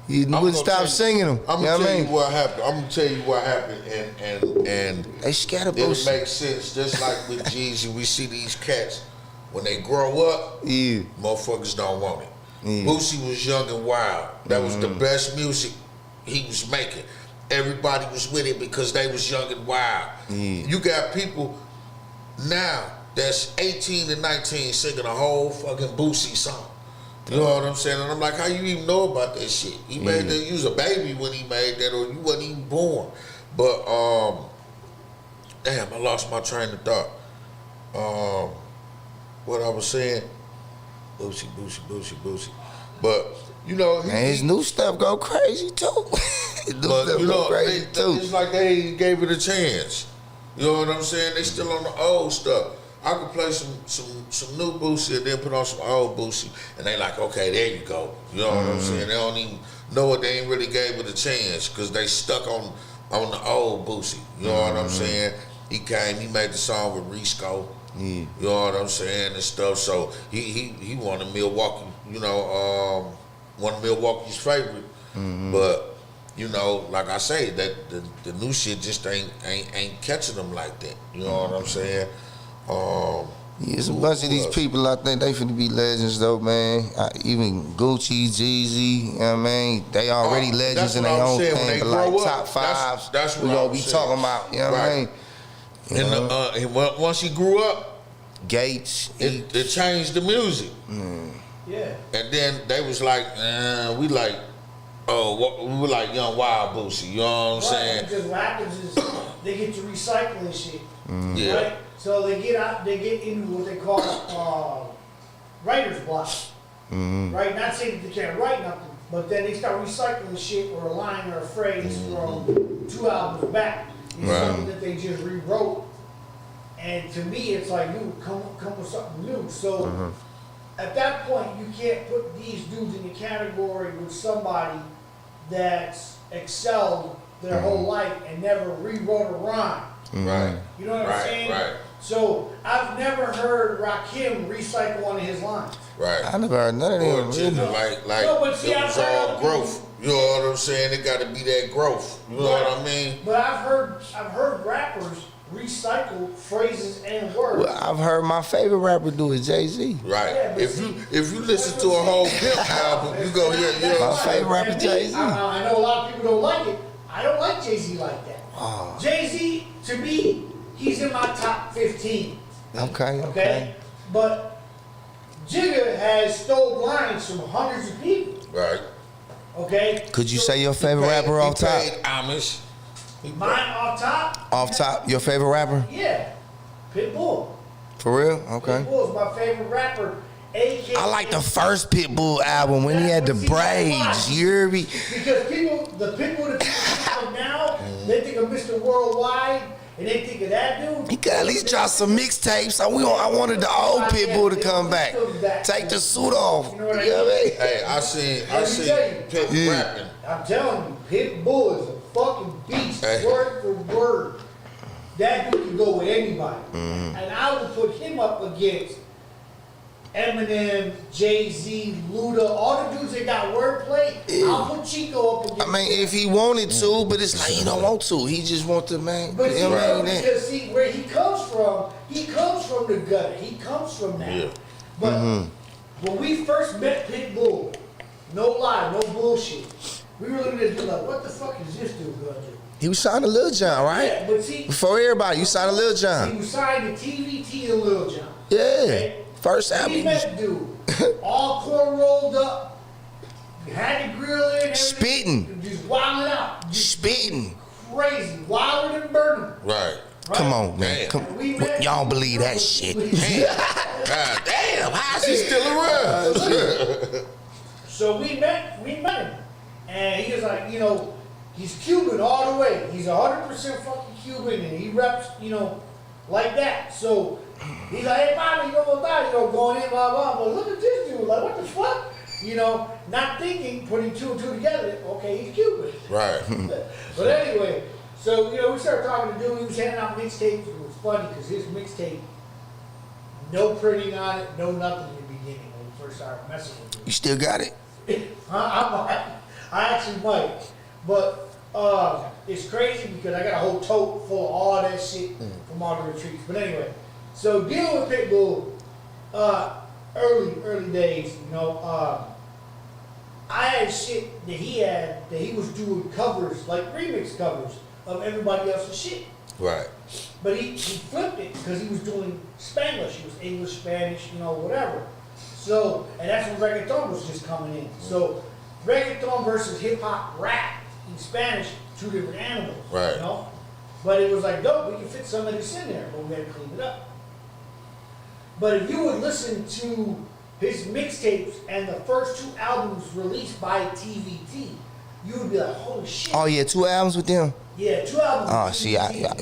you wouldn't stop singing them. I'm gonna tell you what happened. I'm gonna tell you what happened, and they scatter it makes sense. Just like with Jeezy, we see these cats when they grow up, motherfuckers don't want it. Boosie was young and wild. That was the best music he was making. Everybody was with it because they was young and wild. You got people now that's 18 and 19 singing a whole fucking Boosie song. You know what I'm saying? And I'm like, how you even know about that shit? He made that, you was a baby when he made that, or you wasn't even born. But damn, I lost my train of thought. What I was saying, Boosie. But you know, man, his new stuff go crazy too. But you know, it's like they ain't gave it a chance. You know what I'm saying? They still on the old stuff. I could play some new Boosie and then put on some old Boosie, and they like, okay, there you go. You know what I'm saying? They don't even know it. They ain't really gave it a chance because they stuck on the old Boosie. You know what I'm saying? He made the song with Risco. You know what I'm saying, and stuff. So he won Milwaukee. You know, one of Milwaukee's favorite. But you know, like I say, that the new shit just ain't catching them like that. You know what I'm saying? It's a bunch of these people, I think they finna be legends though, man. Even Gucci, Jeezy, you know what I mean? They already legends in their own thing, but like top 5s, that's what we gonna be talking about, you know what I mean? And once he grew up, Gates, it changed the music. Yeah. And then they was like, we like Young Wild Boosie, you know what I'm saying? Because what happens is they get to recycling shit. Yeah. Right? So they get into what they call writer's block. Right? Not saying that they can't write nothing, but then they start recycling shit or a line or a phrase from 2 albums back. It's something that they just rewrote. And to me, it's like, you come with something new. So at that point, you can't put these dudes in the category with somebody that's excelled their whole life and never rewrote a rhyme. Right. You know what I'm saying? Right. So I've never heard Rakim recycle one of his lines. Right. I never heard none of them. Like No, but see, it was all growth. You know what I'm saying? It got to be that growth. You know what I mean? But I've heard rappers recycle phrases and words. Well, I've heard my favorite rapper do it, Jay-Z. Right. Yeah, if you listen to a whole Pimp album, you go hear. You know My favorite rapper, Jay-Z. I know a lot of people don't like it. I don't like Jay-Z like that. Jay-Z, to me, he's in my top 15. Okay. But Jigga has stole lines from hundreds of people. Right. Okay. Could you say your favorite rapper off top? Amish. Mine off top? Off top, your favorite rapper? Yeah. Pitbull. For real? Okay. Pitbull's my favorite rapper. AKA. I like the first Pitbull album when he had the braids. You hear me? Because the people that people now, they think of Mr. Worldwide, and they think of that dude. He could at least drop some mixtapes. I wanted the old Pitbull to come back. Take the suit off. You know what I mean? Hey, I seen Pit rapping. I'm telling you, Pitbull is a fucking beast, word for word. That dude can go with anybody. And I would put him up against Eminem, Jay-Z, Luda, all the dudes that got wordplay. I'll put Chico up against. I mean, if he wanted to, but it's like he don't want to. He just want to, man. But see, because see, where he comes from the gutter. He comes from that. Yeah. But when we first met Pitbull, no lie, no bullshit, we were looking at him like, what the fuck is this dude gonna do? He was signed to Lil Jon, right? Yeah, but see, before everybody, you signed to Lil Jon. He was signed to TVT and Lil Jon. Yeah. Okay? First album. We met the dude, all corn rolled up, had the grill in, everything, spitting, just wilding out, just spitting, crazy, wilder than Burnem. Right. Come on, man. Y'all believe that shit. God damn, how's he still around? So we met him, and he was like, he's Cuban all the way. He's 100% fucking Cuban, and he reps, like that. So he's like, hey, Bobby, you know what about going in, blah, blah. But look at this dude, like, what the fuck? Not thinking, putting two and two together, okay, he's Cuban. Right. But anyway, so, we started talking to dude. He was handing out mixtapes. It was funny because his mixtape, no printing on it, no nothing in the beginning when we first started messing with him. You still got it? I actually might. But it's crazy because I got a whole tote full of all that shit from all the retreats. But anyway, so dealing with Pitbull, early days, I had shit that he was doing covers, like remix covers of everybody else's shit. Right. But he flipped it because he was doing Spanglish. He was English, Spanish, whatever. So, and that's when reggaeton was just coming in. So, reggaeton versus hip hop rap in Spanish, two different animals. Right. But it was like, dope, we can fit some of this in there, but we had to clean it up. But if you would listen to his mixtapes and the first two albums released by TVT, you would be like, holy shit. Oh, yeah, 2 albums with them? Yeah, 2 albums. Oh, see,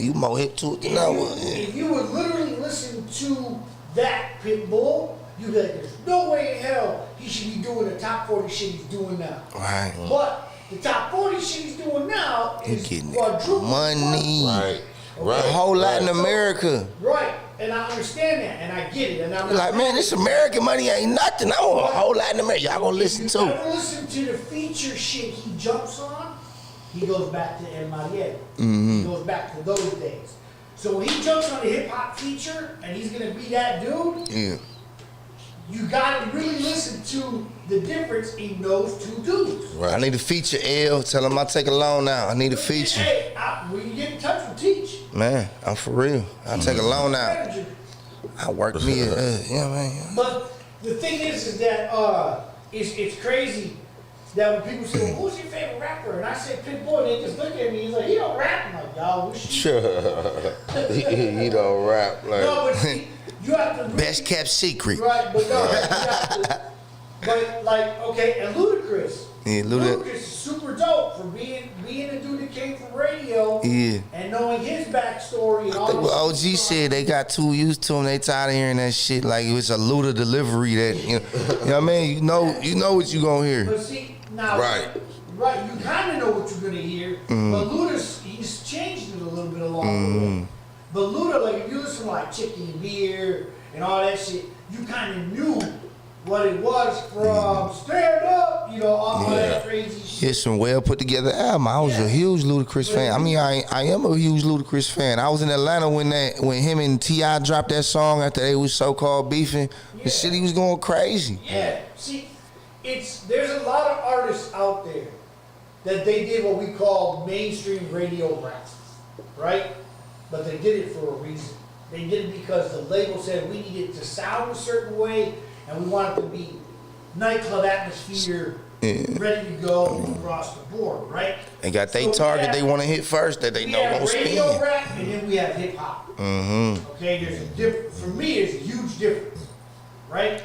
you more hip to it than I was. If you would literally listen to that Pitbull, you'd be like, there's no way in hell he should be doing the top 40 shit he's doing now. Right. But the top 40 shit he's doing now is getting quadruple money. Right. Right. The whole Latin America. Right. And I understand that, and I get it. And I'm like, man, this American money ain't nothing. I want a whole Latin America. Y'all gonna listen to. If you ever listen to the feature shit he jumps on, he goes back to El Mariel. He goes back to those days. So when he jumps on the hip hop feature, and he's gonna be that dude, you gotta really listen to the difference in those two dudes. Right. I need a feature, L. Tell him I'll take a loan now. I need a feature. Hey, when you get in touch with Teach. Man, I'm for real. I'll take a loan out. I work me, man. But the thing is that it's crazy that when people say, well, who's your favorite rapper? And I say Pitbull, and they just look at me, he's like, he don't rap. I'm like, y'all, wish you. He don't rap. Like. No, but see, you have to. Best kept secret. Right, but no, you have to. But like, okay, and Ludacris. Yeah, Ludacris is super dope for being a dude that came from radio and knowing his backstory and all that. What OG said, they got too used to him. They tired of hearing that shit. Like it was a Luda delivery that you know what I mean? You know what you gonna hear. But see, now right, you kind of know what you're gonna hear. But Luda's he's changed it a little bit along the way. But Luda, like if you listen to like Chicken and Beer and all that shit, you kind of knew what it was from Stand Up, all that crazy shit. It's some well put together album. I was a huge Ludacris fan. I mean, I am a huge Ludacris fan. I was in Atlanta when him and T.I. dropped that song after they was so-called beefing. The city was going crazy. Yeah, see, there's a lot of artists out there that they did what we call mainstream radio rap, right? But they did it for a reason. They did it because the label said we needed to sound a certain way, and we want it to be nightclub atmosphere, ready to go across the board, right? They got their target they want to hit first that they know won't spin. We have radio rap, and then we have hip hop. Okay, there's a difference. For me, there's a huge difference, right?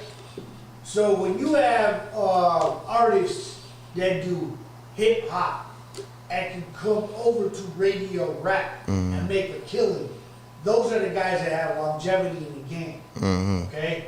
So when you have artists that do hip hop and can come over to radio rap and make a killing, those are the guys that have longevity in the game. Okay?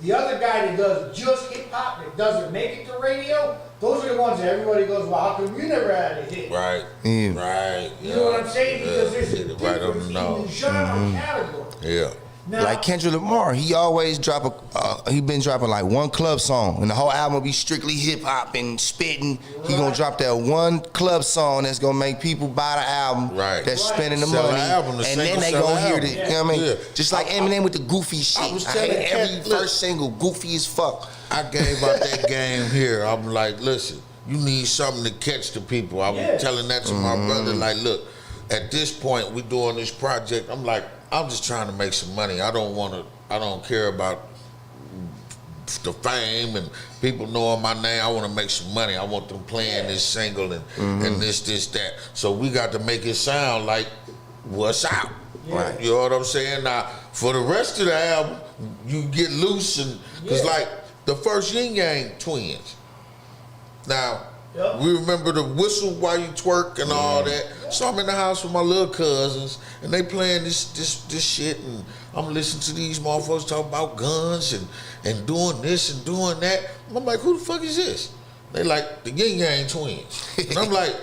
The other guy that does just hip hop that doesn't make it to radio, those are the ones that everybody goes, well, how come you never had a hit? Right. Yeah. Right. You know what I'm saying? Because there's a Hit it right on difference the in nose. the genre category. Yeah. Now, Like Kendrick Lamar, he always he been dropping like one club song, and the whole album will be strictly hip hop and spitting. He gonna drop that one club song that's gonna make people buy the album. Right. That's spending the Sell the money, album, the and then single they sell gonna the hear album. it. You know what I mean? Yeah. Just like Eminem with the goofy shit. was I telling hate every Cat, look. first single, goofy as fuck. I gave out that game here. I'm like, listen, you need something to catch the people. I was telling that to my brother, like, look, at this point, we doing this project. I'm like, I'm just trying to make some money. I don't care about the fame and people knowing my name. I want to make some money. I want them playing this single and this, that. So we got to make it sound like what's out. Right. You know what I'm saying? Now, for the rest of the album, you get loose and because like the first Yin Yang twins. Now, we remember the whistle while you twerk and all that. So I'm in the house with my little cousins and they playing this shit and I'm listening to these motherfuckers talk about guns and doing this and doing that. And I'm like, who the fuck is this? They like the Yin Yang twins. And I'm like,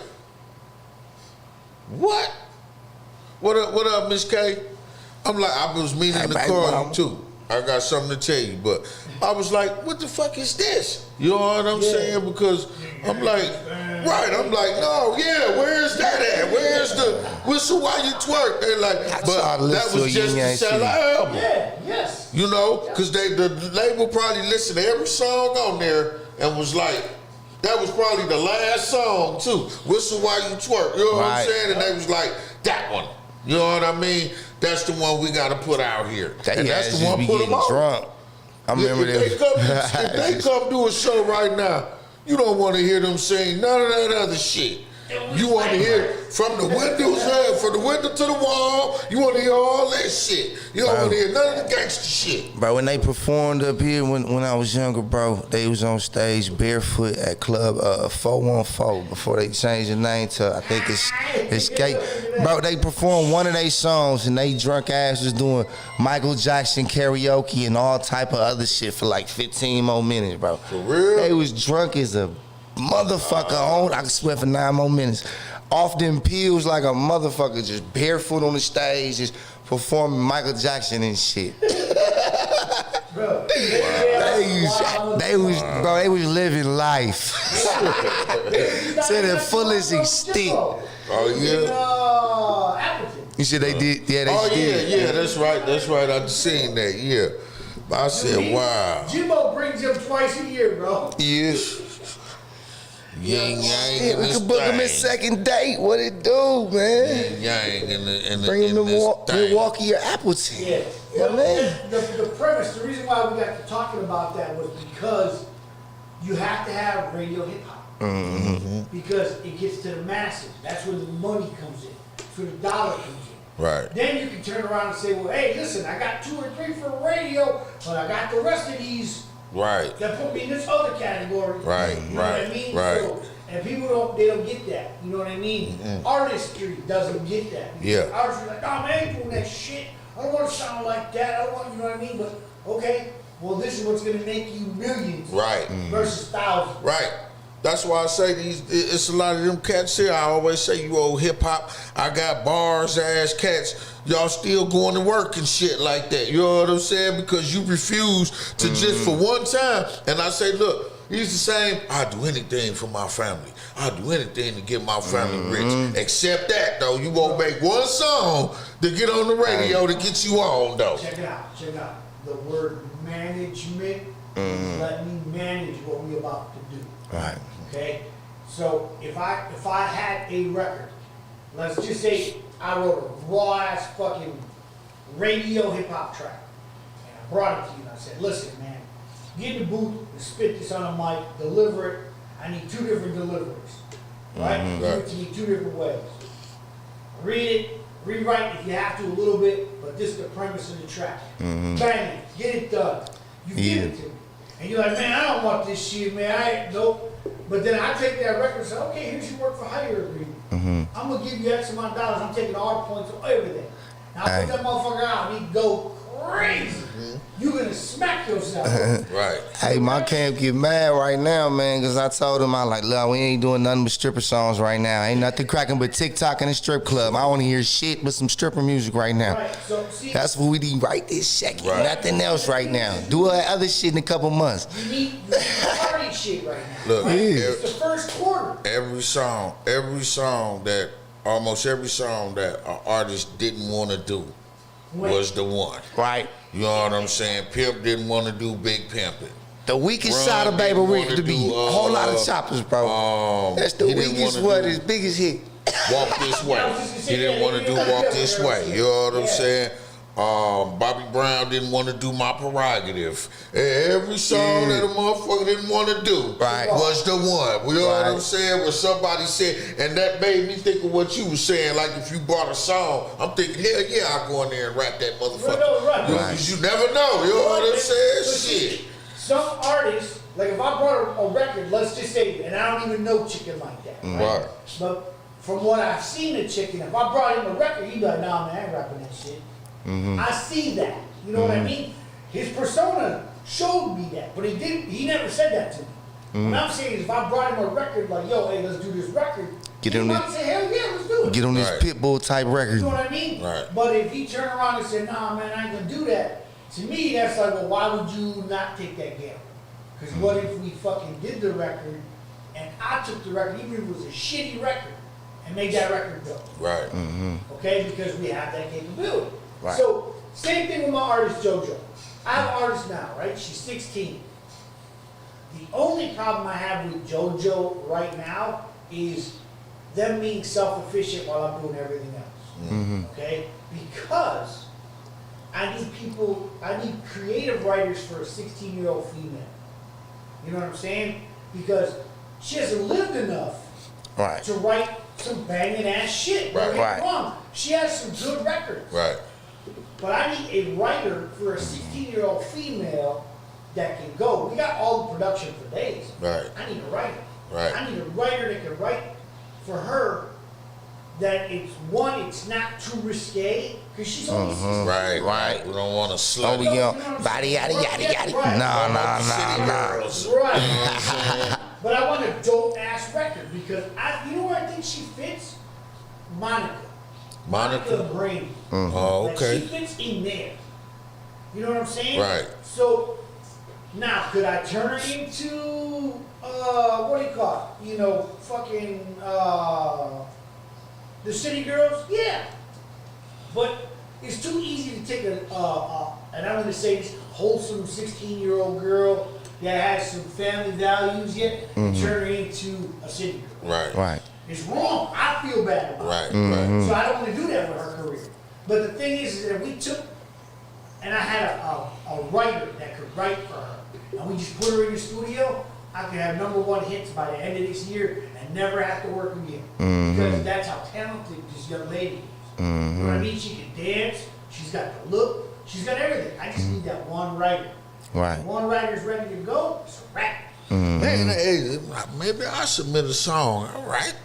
what? What up, Miss K? I'm like, I was meeting in the car too. I got something to tell you, but I was like, what the fuck is this? You know what I'm saying? Because I'm like, I'm like, no, where's that at? Where's the whistle while you twerk? They're like, but that was just to sell an album. Yes. You know, because the label probably listened to every song on there and was like, that was probably the last song too. Whistle while you twerk. You know what I'm saying? And they was like, that one. You know what I mean? That's the one we got to put out here. And that's the one put them on. Drunk. I remember if they come do a show right now, you don't want to hear them sing none of that other shit. You want to hear from the windows, from the window to the wall. You want to hear all that shit. You don't want to hear none of the gangster shit. Bro, when they performed up here when I was younger, bro, they was on stage barefoot at Club 414 before they changed the name to, I think it's Escape. Bro, they performed one of their songs and they drunk ass was doing Michael Jackson karaoke and all type of other shit for like 15 more minutes, bro. For real? They was drunk as a motherfucker on, I could swear for 9 more minutes. Off them pills like a motherfucker, just barefoot on the stage, just performing Michael Jackson and shit. Bro, they was living life to the fullest extent. Oh yeah. Appleton. You said they did? Yeah, they did. Yeah, that's right. I seen that. Yeah, I said, wow. Jimbo brings him twice a year, bro. Yes. Yin Yang. Yeah, we could book him his second date. What it do, man? Yin Yang in Bring him to thing. Milwaukee or Appleton. Yeah. Well, man. The premise, the reason why we got to talking about that was because you have to have radio hip hop. Because it gets to the masses. That's where the money comes in. That's where the dollar comes in. Right. Then you can turn around and say, well, hey, listen, I got 2 or 3 for radio, but I got the rest of these Right. that put me in this other category. Right, You know what I mean? right. So, and people don't get that. You know what I mean? Artistry doesn't get that. Yeah. Artistry like, oh, man, I ain't doing that shit. I don't want to sound like that. I don't want, you know what I mean? But, okay, well, this is what's going to make you millions. Right. Versus thousands. Right. That's why I say it's a lot of them cats here. I always say, you old hip hop, I got bars ass cats. Y'all still going to work and shit like that. You know what I'm saying? Because you refuse to just for one time. And I say, look, he's the same. I'll do anything for my family. I'll do anything to get my family rich. Except that, though. You won't make one song to get on the radio to get you on, though. Check it out. The word management is let me manage what we about to do. Right. Okay? So if I had a record, let's just say I wrote a raw ass fucking radio hip hop track. And I brought it to you and I said, listen, man, get in the booth and spit this on a mic, deliver it. I need 2 different deliveries. Right? Give it to me 2 different ways. Read it, rewrite if you have to a little bit, but this is the premise of the track. Bang, get it done. You give it to me. And you're like, man, I don't want this shit, man. Nope. But then I take that record and say, okay, here's your work for hire agreement. I'm gonna give you X amount of dollars. I'm taking all the points on everything. Now I put that motherfucker out and he go crazy. You're gonna smack yourself. Right. Hey, my camp get mad right now, man, because I told him, I like, look, we ain't doing nothing but stripper songs right now. Ain't nothing cracking but TikTok and a strip club. I want to hear shit but some stripper music right now. Right. So, see, that's what we need right this second. Right. Nothing else right now. Do that other shit in a couple months. you need party shit right now. Look, right? It's the first quarter. almost every song that an artist didn't want to do was the one. Right. You know what I'm saying? Pimp didn't want to do Big Pimpin'. The weakest Run side of Baby didn't Rick wanna to be do, a whole lot of choppers, bro. That's the he didn't weakest wanna one, do his biggest hit. Walk This Way. He didn't want to do Walk This Way. You know what I'm saying? Bobby Brown didn't want to do My Prerogative. Every song that a motherfucker didn't want to do was the one. You know what I'm saying? When somebody said, and that made me think of what you were saying. Like if you brought a song, I'm thinking, hell yeah, I'll go in there and rap that motherfucker. Because you never know. You know what I'm saying? Shit. Some artists, like if I brought a record, let's just say, and I don't even know Chicken like that. Right? But from what I've seen of Chicken, if I brought him a record, he'd be like, nah, man, I ain't rapping that shit. I see that. You know what I mean? His persona showed me that, but he never said that to me. What I'm saying is if I brought him a record like, yo, hey, let's do this record, he might say, hell yeah, let's do it. Get on this Pitbull type record. You know what I mean? Right. But if he turned around and said, nah, man, I ain't gonna do that, to me, that's like, well, why would you not take that gamble? Because what if we fucking did the record and I took the record, even if it was a shitty record, and made that record go? Right. Okay? Because we have that capability. Right. So, same thing with my artist, JoJo. I have an artist now, right? She's 16. The only problem I have with JoJo right now is them being self-efficient while I'm doing everything else. Okay? Because I need creative writers for a 16-year-old female. You know what I'm saying? Because she hasn't lived enough to write some banging ass shit. Don't get me wrong. She has some good records. Right. But I need a writer for a 16-year-old female that can go. We got all the production for days. Right. I need a writer. Right. I need a writer that can write for her that it's not too risque, because she's only 16. Right. We don't want to slow Oh, yeah. Body, yada, yada, yada. Nah. Right. But I want a dope-ass record, because you know where I think she fits? Monica Brady. Oh, okay. Like she fits in there. You know what I'm saying? Right. So, now, could I turn her into, what do you call it? You know, fucking, the City Girls? Yeah. But it's too easy to take and I'm going to say this, wholesome 16-year-old girl that has some family values yet, and turn her into a city girl. Right. It's wrong. I feel bad about it. Right. So I don't want to do that with her career. But the thing is that we took, and I had a writer that could write for her, and we just put her in the studio, I could have #1 hits by the end of this year and never have to work again. Because that's how talented this young lady is. You know what I mean? She can dance, she's got the look, she's got everything. I just need that one writer. Right. When one writer's ready to go, it's a wrap. Hey, maybe I submit a song. All right.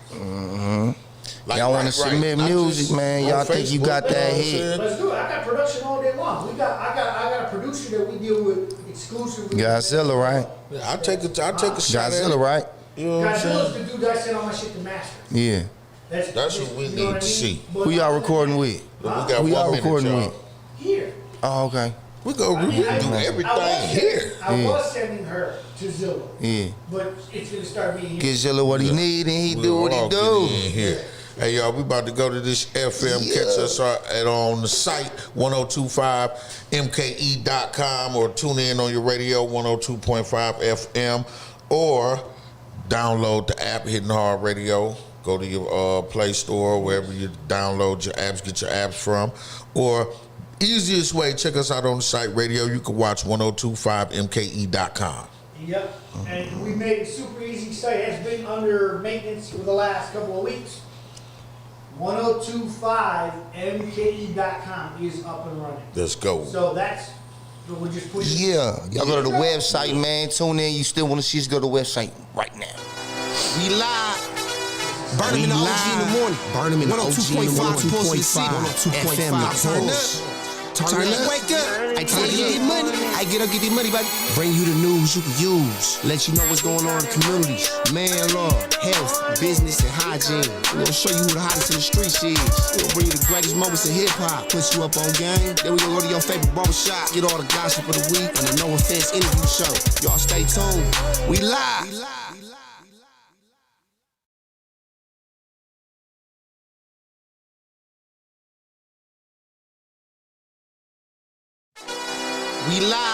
Like y'all want to submit music, man. Y'all think you got that hit. Let's do it. I got production all day long. I got a producer that we deal with exclusively. Godzilla, right? Yeah, I'll take a shot. Godzilla, right? You know what I'm saying? Godzilla's the dude that sent all my shit to master. Yeah. That's what we need to see. Who y'all recording with? Who y'all recording with? Here. Oh, okay. We do everything here. I was sending her to Zilla. Yeah. But it's gonna start being here. Get Zilla what he need and he do what he do. Here. Hey y'all, we about to go to this FM. Catch us on the site 1025mke.com or tune in on your radio 102.5 FM or download the app Hitting Hard Radio. Go to your Play Store, wherever you download your apps, get your apps from. Or easiest way, check us out on the site radio. You can watch 1025mke.com. Yep. And we made it super easy. Site has been under maintenance for the last couple of weeks. 1025mke.com is up and running. Let's go. So that's So we'll just push it. Yeah, y'all go to the website, man. Tune in. You still want to see us? Go to the website right now. We live. Burnem OG in the morning. Burnem OG in the morning. 102.5 FM. Turn up. Turn up. Wake up. I tell you, get money. I get money, baby. Bring you the news you can use. Let you know what's going on in the communities. Man, law, health, business, and hygiene. We're gonna show you who the hottest in the streets is. We'll bring you the greatest moments in hip hop. Put you up on game. Then we gonna go to your favorite barbershop. Get all the gossip of the week and the No Offense interview show. Y'all stay tuned. We live. We live.